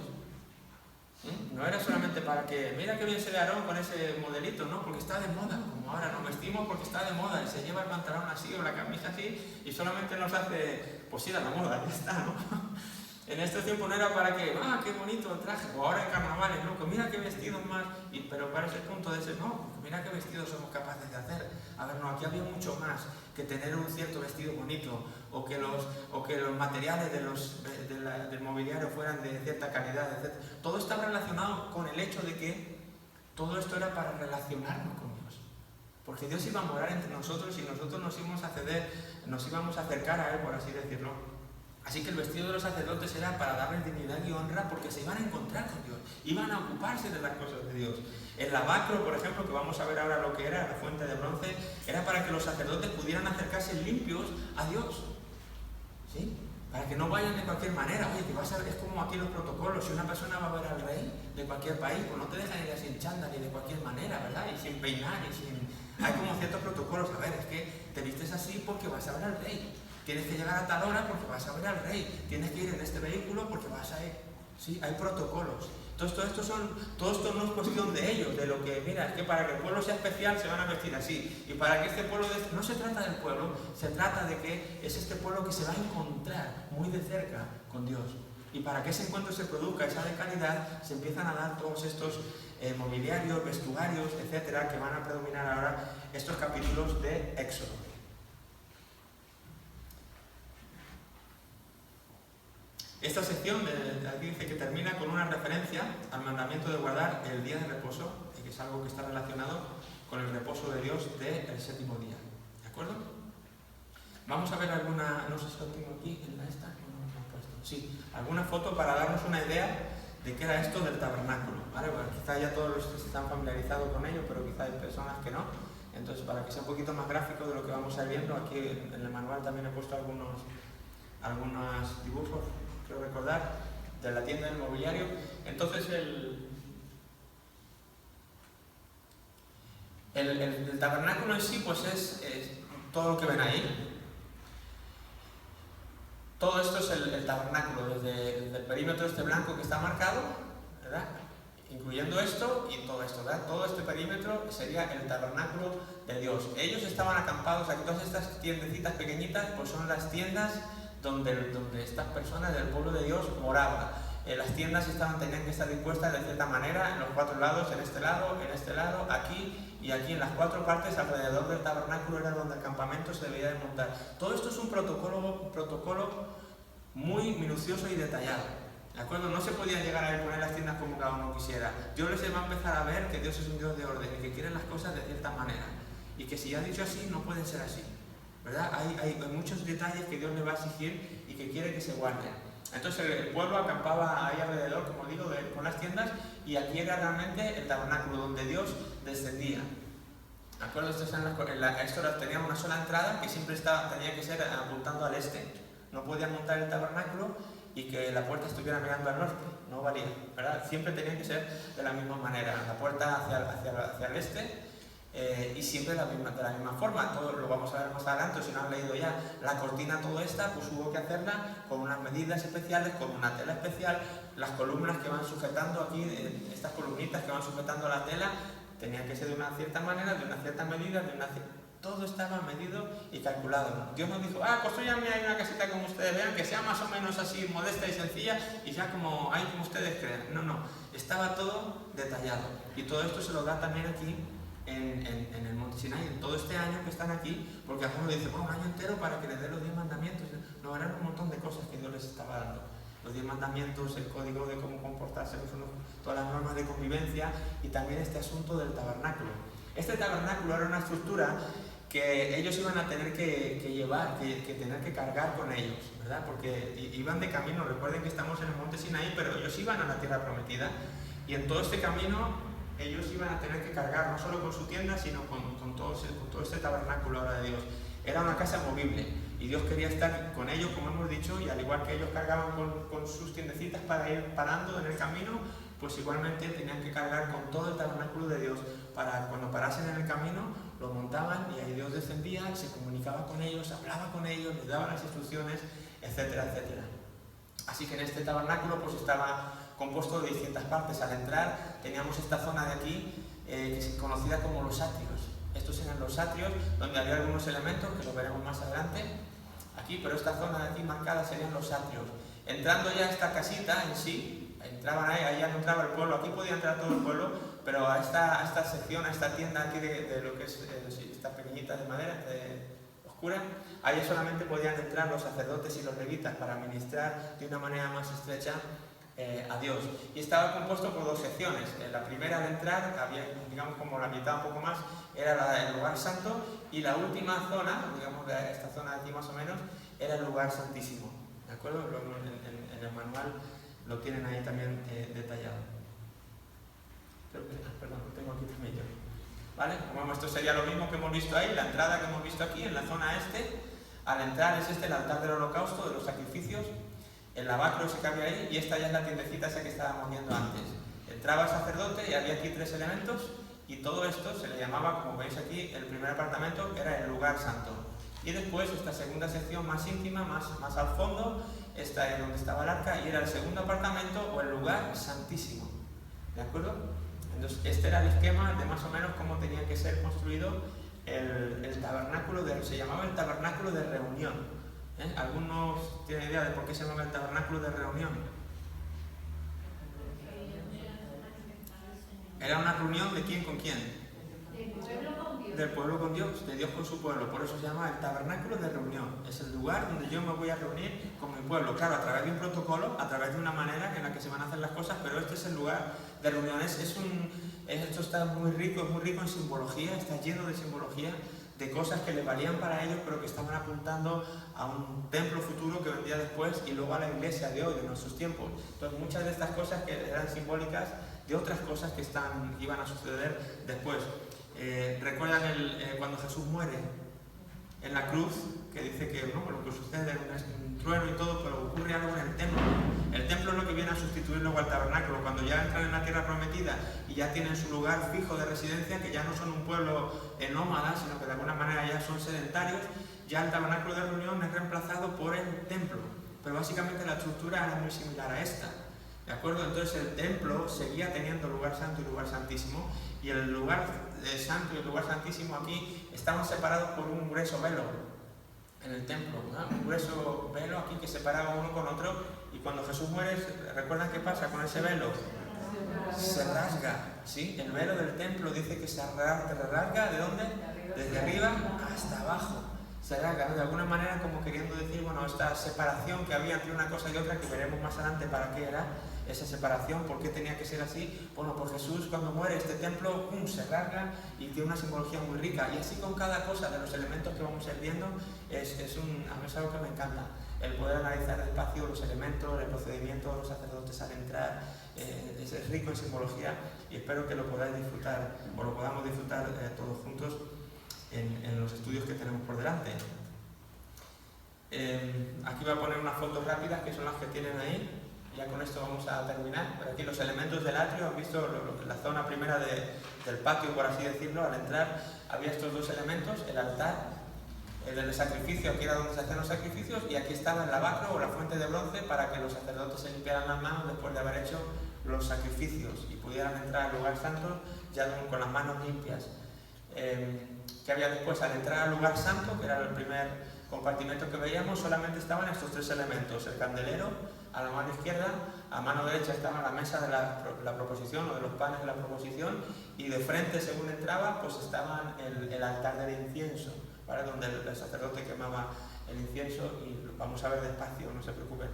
No era solamente para que, mira qué bien se ve Aarón con ese modelito, ¿no? Porque está de moda, como ahora nos vestimos porque está de moda y se lleva el pantalón así o la camisa así y solamente nos hace, pues ir a la moda, ya está, ¿no? En este tiempo no era para que, qué bonito el traje, o ahora en carnavales, ¿no? Que mira qué vestidos más, pero para ese punto de ese, no, mira qué vestidos somos capaces de hacer. A ver, no, aquí había mucho más que tener un cierto vestido bonito, o que los materiales del mobiliario fueran de cierta calidad, etc. Todo estaba relacionado con el hecho de que todo esto era para relacionarnos con Dios. Porque Dios iba a morar entre nosotros y nosotros nos íbamos a acercar a Él, por así decirlo. Así que el vestido de los sacerdotes era para darles dignidad y honra porque se iban a encontrar con Dios, iban a ocuparse de las cosas de Dios. El lavacro, por ejemplo, que vamos a ver ahora lo que era, la fuente de bronce, era para que los sacerdotes pudieran acercarse limpios a Dios. ¿Sí? Para que no vayan de cualquier manera. Oye, que vas a ver, es como aquí los protocolos, si una persona va a ver al rey de cualquier país, pues no te dejan ir así en chándal ni de cualquier manera, ¿verdad? Y sin peinar, hay como ciertos protocolos. A ver, es que te vistes así porque vas a ver al rey. Tienes que llegar a tal hora porque vas a ver al rey. Tienes que ir en este vehículo porque vas a ir. Sí, hay protocolos. Todo esto no es cuestión de ellos, de lo que, mira, es que para que el pueblo sea especial se van a vestir así. Y para que este pueblo, no se trata del pueblo, se trata de que es este pueblo que se va a encontrar muy de cerca con Dios. Y para que ese encuentro se produzca, esa de calidad, se empiezan a dar todos estos mobiliarios, vestuarios, etcétera, que van a predominar ahora estos capítulos de Éxodo. Esta sección aquí dice que termina con una referencia al mandamiento de guardar el día de reposo, que es algo que está relacionado con el reposo de Dios del séptimo día. ¿De acuerdo? Vamos a ver alguna, no sé si lo tengo aquí en esta, sí, alguna foto para darnos una idea de qué era esto del tabernáculo. ¿Vale? Bueno, quizá ya todos los que están familiarizados con ello, pero quizá hay personas que no. Entonces, para que sea un poquito más gráfico de lo que vamos a ir viendo, aquí en el manual también he puesto algunos dibujos, quiero recordar, de la tienda del mobiliario. Entonces El tabernáculo en sí pues es todo lo que ven ahí. Todo esto es el tabernáculo, desde el perímetro este blanco que está marcado, ¿verdad? Incluyendo esto y todo esto, ¿verdad? Todo este perímetro sería el tabernáculo de Dios. Ellos estaban acampados aquí, todas estas tiendecitas pequeñitas, pues son las tiendas donde estas personas del pueblo de Dios moraban. Las tiendas tenían que estar dispuestas de cierta manera, en los 4 lados, en este lado, aquí y aquí, en las 4 partes alrededor del tabernáculo era donde el campamento se debía de montar. Todo esto es un protocolo muy minucioso y detallado, ¿de acuerdo? No se podía llegar a poner las tiendas como cada uno quisiera. Dios les va a empezar a ver que Dios es un Dios de orden y que quiere las cosas de cierta manera, y que si ya ha dicho así, no pueden ser así, ¿verdad? Hay muchos detalles que Dios le va a exigir y que quiere que se guarden. Entonces el pueblo acampaba ahí alrededor, como digo, con las tiendas, y aquí era realmente el tabernáculo donde Dios descendía. ¿De acuerdo? Esto tenía una sola entrada que siempre tenía que ser apuntando al este. No podía montar el tabernáculo y que la puerta estuviera mirando al norte, no valía, ¿verdad? Siempre tenía que ser de la misma manera, la puerta hacia el este, y siempre de la misma forma. Todo lo vamos a ver más adelante, si no han leído ya la cortina, toda esta, pues hubo que hacerla con unas medidas especiales, con una tela especial. Las columnas que van sujetando aquí, estas columnitas que van sujetando la tela, tenían que ser de una cierta manera, de una cierta medida, todo estaba medido y calculado. Dios nos dijo, construyanme ahí una casita como ustedes vean, que sea más o menos así modesta y sencilla, y ya como ustedes crean. No, estaba todo detallado. Y todo esto se lo da también aquí en el Monte Sinaí, en todo este año que están aquí, porque algunos dicen, un año entero para que les dé los 10 mandamientos. No, eran un montón de cosas que Dios les estaba dando. Los 10 mandamientos, el código de cómo comportarse, todas las normas de convivencia, y también este asunto del tabernáculo. Este tabernáculo era una estructura que ellos iban a tener que llevar, que tener que cargar con ellos, ¿verdad? Porque iban de camino. Recuerden que estamos en el Monte Sinaí, pero ellos iban a la tierra prometida, y en todo este camino ellos iban a tener que cargar no solo con su tienda, sino con todo este tabernáculo ahora de Dios. Era una casa movible y Dios quería estar con ellos, como hemos dicho, y al igual que ellos cargaban con sus tiendecitas para ir parando en el camino, pues igualmente tenían que cargar con todo el tabernáculo de Dios para cuando parasen en el camino, lo montaban y ahí Dios descendía, se comunicaba con ellos, hablaba con ellos, les daba las instrucciones, etcétera, etcétera. Así que en este tabernáculo pues estaba compuesto de distintas partes. Al entrar teníamos esta zona de aquí que es conocida como los atrios. Estos eran los atrios donde había algunos elementos que lo veremos más adelante aquí, pero esta zona de aquí marcada serían los atrios. Entrando ya a esta casita en sí, entraban ahí ya no entraba el pueblo, aquí podía entrar todo el pueblo, pero a esta sección, a esta tienda aquí de lo que es esta pequeñita de madera oscura, ahí solamente podían entrar los sacerdotes y los levitas para ministrar de una manera más estrecha a Dios. Y estaba compuesto por 2 secciones. La primera al entrar, había, digamos, como la mitad un poco más, era el lugar santo, y la última zona, digamos, de esta zona de aquí más o menos, era el lugar santísimo. ¿De acuerdo? En el manual lo tienen ahí también detallado. Perdón, lo tengo aquí también yo. ¿Vale? Como esto sería lo mismo que hemos visto ahí, la entrada que hemos visto aquí en la zona este. Al entrar es el altar del holocausto, de los sacrificios, el lavacro ese que había ahí, y esta ya es la tiendecita esa que estábamos viendo antes. Entraba el sacerdote y había aquí 3 elementos, y todo esto se le llamaba, como veis aquí, el primer apartamento era el lugar santo. Y después esta segunda sección más íntima, más al fondo, esta es donde estaba el arca, y era el segundo apartamento o el lugar santísimo. ¿De acuerdo? Entonces este era el esquema de más o menos cómo tenía que ser construido el tabernáculo, se llamaba el tabernáculo de reunión. ¿Algunos tienen idea de por qué se llama el tabernáculo de reunión? Era una reunión de quién con quién. Del pueblo con Dios, de Dios con su pueblo. Por eso se llama el tabernáculo de reunión. Es el lugar donde yo me voy a reunir con mi pueblo. Claro, a través de un protocolo, a través de una manera en la que se van a hacer las cosas, pero este es el lugar de reunión. Esto está muy rico en simbología, está lleno de simbología, de cosas que les valían para ellos, pero que estaban apuntando a un templo futuro que vendría después, y luego a la iglesia de hoy, de nuestros tiempos. Entonces muchas de estas cosas que eran simbólicas de otras cosas que iban a suceder después. ¿Recuerdan cuando Jesús muere? en la cruz, que dice que no, lo que sucede es un trueno y todo, pero ocurre algo en el templo. El templo es lo que viene a sustituir luego al tabernáculo. Cuando ya entran en la tierra prometida y ya tienen su lugar fijo de residencia, que ya no son un pueblo nómada, sino que de alguna manera ya son sedentarios, ya el tabernáculo de reunión es reemplazado por el templo. Pero básicamente la estructura era muy similar a esta. ¿De acuerdo? Entonces el templo seguía teniendo lugar santo y lugar santísimo, y el lugar santo y el lugar santísimo aquí estaban separados por un grueso velo en el templo, ¿no? Un grueso velo aquí que separaba uno con otro, y cuando Jesús muere, ¿recuerdan qué pasa con ese velo? Se rasga, ¿sí? El velo del templo dice que se rasga, ¿de dónde? Desde arriba hasta abajo. Se rasga, ¿no? De alguna manera como queriendo decir, bueno, esta separación que había entre una cosa y otra, que veremos más adelante para qué era esa separación, por qué tenía que ser así. Bueno, pues Jesús cuando muere, este templo se rasga y tiene una simbología muy rica, y así con cada cosa de los elementos que vamos a ir viendo, a mí es algo que me encanta, el poder analizar despacio los elementos, el procedimiento de los sacerdotes al entrar, es rico en simbología, y espero que lo podáis disfrutar, o lo podamos disfrutar todos juntos en los estudios que tenemos por delante. Aquí voy a poner unas fotos rápidas que son las que tienen ahí. Ya con esto vamos a terminar. Pero aquí los elementos del atrio, han visto la zona primera del patio, por así decirlo. Al entrar había estos dos elementos, el altar, el del sacrificio, aquí era donde se hacían los sacrificios, y aquí estaba el lavacro o la fuente de bronce para que los sacerdotes se limpiaran las manos después de haber hecho los sacrificios y pudieran entrar al lugar santo ya con las manos limpias. Que había después, al entrar al lugar santo, que era el primer compartimento que veíamos, solamente estaban estos tres elementos: el candelero a la mano izquierda, a mano derecha estaba la mesa de la proposición o de los panes de la proposición, y de frente, según entraba, pues estaban el altar del incienso, ¿vale? Donde el sacerdote quemaba el incienso, y vamos a ver despacio, no se preocupen,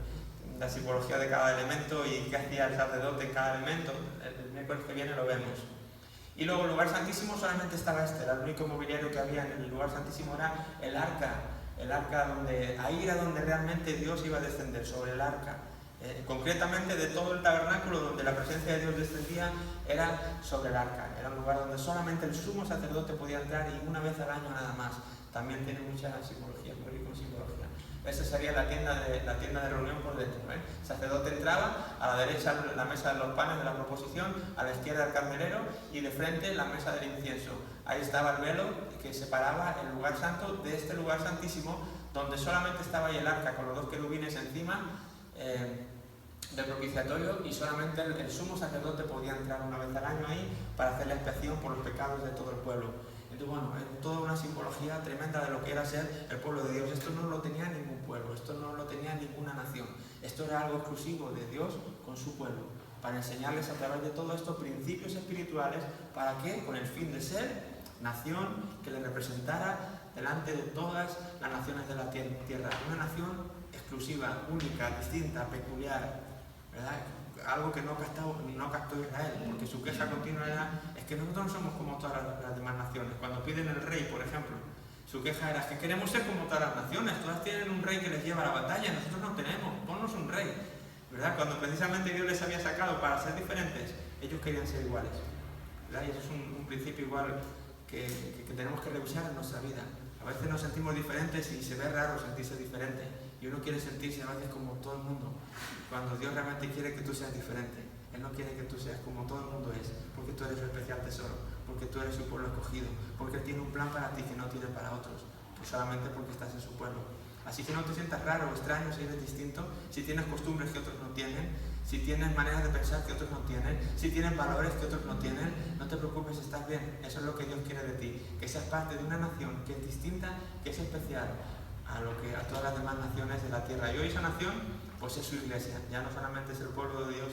la simbología de cada elemento y qué hacía el sacerdote en cada elemento. El miércoles que viene lo vemos. Y luego el lugar santísimo solamente estaba era el único mobiliario que había en el lugar santísimo, era el arca donde, ahí era donde realmente Dios iba a descender, sobre el arca. Concretamente de todo el tabernáculo donde la presencia de Dios descendía era sobre el arca, era un lugar donde solamente el sumo sacerdote podía entrar, y una vez al año nada más. También tiene mucha simbología, muy rico en simbología. Esa sería la tienda de reunión por dentro, ¿eh? El sacerdote entraba, a la derecha la mesa de los panes de la proposición, a la izquierda el candelero, y de frente la mesa del incienso. Ahí estaba el velo que separaba el lugar santo de este lugar santísimo, donde solamente estaba ahí el arca con los dos querubines encima del propiciatorio, y solamente el sumo sacerdote podía entrar una vez al año ahí para hacer la expiación por los pecados de todo el pueblo. Entonces, bueno, es toda una simbología tremenda de lo que era ser el pueblo de Dios. Esto no lo tenía ningún pueblo, esto no lo tenía ninguna nación. Esto era algo exclusivo de Dios con su pueblo, para enseñarles a través de todo esto principios espirituales. ¿Para qué? Con el fin de ser nación que le representara delante de todas las naciones de la tierra. Una nación exclusiva, única, distinta, peculiar, ¿verdad? Algo que no captó Israel, porque su queja continua era: es que nosotros no somos como todas las demás naciones. Cuando piden el rey, por ejemplo, su queja era: es que queremos ser como todas las naciones, todas tienen un rey que les lleva a la batalla, nosotros no tenemos, ponnos un rey, ¿verdad? Cuando precisamente Dios les había sacado para ser diferentes, ellos querían ser iguales, ¿verdad? Y eso es un principio igual que tenemos que revisar en nuestra vida. A veces nos sentimos diferentes y se ve raro sentirse diferente, y uno quiere sentirse a veces como todo el mundo, cuando Dios realmente quiere que tú seas diferente. Él no quiere que tú seas como todo el mundo es, porque tú eres su especial tesoro, porque tú eres su pueblo escogido, porque Él tiene un plan para ti que no tiene para otros, pues solamente porque estás en su pueblo. Así que no te sientas raro o extraño si eres distinto, si tienes costumbres que otros no tienen, si tienes maneras de pensar que otros no tienen, si tienes valores que otros no tienen. No te preocupes, estás bien. Eso es lo que Dios quiere de ti, que seas parte de una nación que es distinta, que es especial a todas las demás naciones de la tierra. Y hoy esa nación, pues es su iglesia. Ya no solamente es el pueblo de Dios,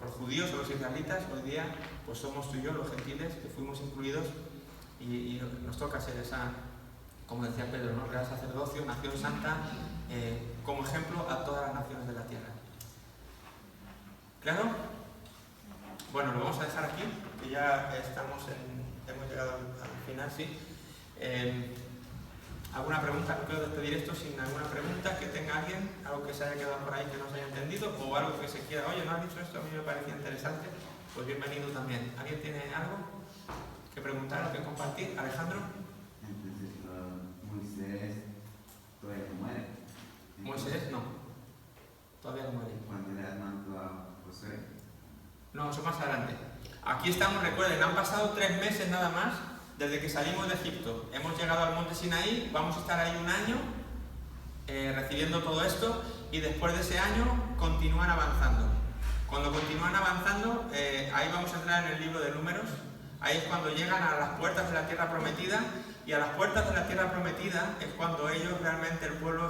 los judíos o los israelitas. Hoy día pues somos tú y yo, los gentiles, que fuimos incluidos, y nos toca ser esa, como decía Pedro, ¿no? Real sacerdocio, nación santa, como ejemplo a todas las naciones de la tierra. ¿Claro? Bueno, lo vamos a dejar aquí, que ya hemos llegado al final, sí. ¿Alguna pregunta? No quiero despedir esto sin alguna pregunta que tenga alguien, algo que se haya quedado por ahí que no se haya entendido, o algo que se quiera: oye, ¿no has dicho esto? A mí me parecía interesante. Pues bienvenido también. ¿Alguien tiene algo que preguntar o que compartir? Alejandro.
En principio,
más adelante. Aquí estamos, recuerden, han pasado 3 meses nada más desde que salimos de Egipto. Hemos llegado al monte Sinaí, vamos a estar ahí un año recibiendo todo esto y después de ese año continúan avanzando. Cuando continúan avanzando, ahí vamos a entrar en el libro de Números. Ahí es cuando llegan a las puertas de la tierra prometida, y a las puertas de la tierra prometida es cuando ellos realmente, el pueblo,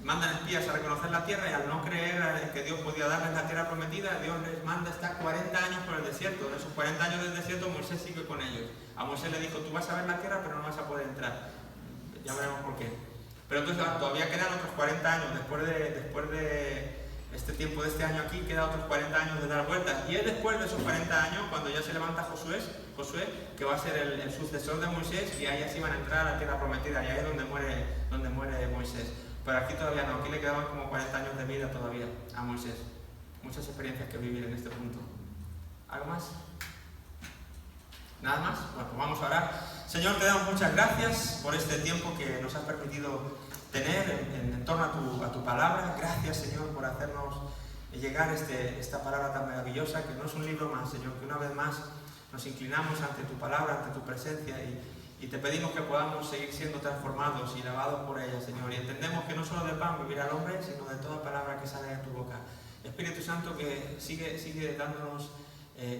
mandan espías a reconocer la tierra, y al no creer que Dios podía darles la tierra prometida, Dios les manda estar 40 años por el desierto. En esos 40 años del desierto Moisés sigue con ellos. A Moisés le dijo, tú vas a ver la tierra pero no vas a poder entrar. Ya veremos por qué. Pero entonces todavía quedan otros 40 años, después de este tiempo de este año aquí, queda otros 40 años de dar vueltas. Y es después de esos 40 años cuando ya se levanta Josué, que va a ser el sucesor de Moisés, y ahí así van a entrar a la tierra prometida, y ahí es donde muere Moisés. Pero aquí todavía no, aquí le quedaban como 40 años de vida todavía a Moisés. Muchas experiencias que vivir en este punto. ¿Algo más? ¿Nada más? Bueno, pues vamos a orar. Señor, te damos muchas gracias por este tiempo que nos has permitido tener en torno a tu palabra. Gracias, Señor, por hacernos llegar esta palabra tan maravillosa, que no es un libro más, Señor, que una vez más nos inclinamos ante tu palabra, ante tu presencia, y te pedimos que podamos seguir siendo transformados y lavados por ella, Señor. Y entendemos que no solo de pan vivirá el hombre, sino de toda palabra que sale de tu boca. Espíritu Santo, que sigue dándonos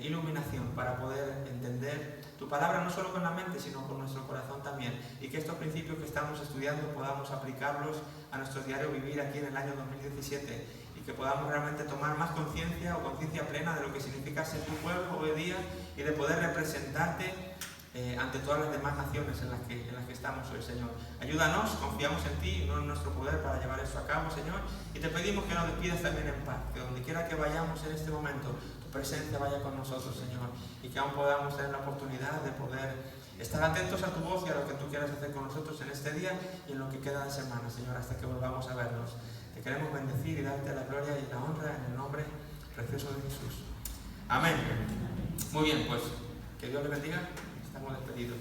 iluminación para poder entender tu palabra, no solo con la mente, sino con nuestro corazón también. Y que estos principios que estamos estudiando podamos aplicarlos a nuestro diario vivir aquí en el año 2017. Y que podamos realmente tomar más conciencia plena de lo que significa ser tu pueblo hoy día, y de poder representarte ante todas las demás naciones en las que estamos hoy, Señor. Ayúdanos, confiamos en ti, no en nuestro poder, para llevar esto a cabo, Señor, y te pedimos que nos despidas también en paz, que donde quiera que vayamos en este momento, tu presencia vaya con nosotros, Señor, y que aún podamos tener la oportunidad de poder estar atentos a tu voz y a lo que tú quieras hacer con nosotros en este día y en lo que queda de semana, Señor, hasta que volvamos a vernos. Te queremos bendecir y darte la gloria y la honra en el nombre precioso de Jesús. Amén. Muy bien, pues que Dios le bendiga. Estamos despedidos.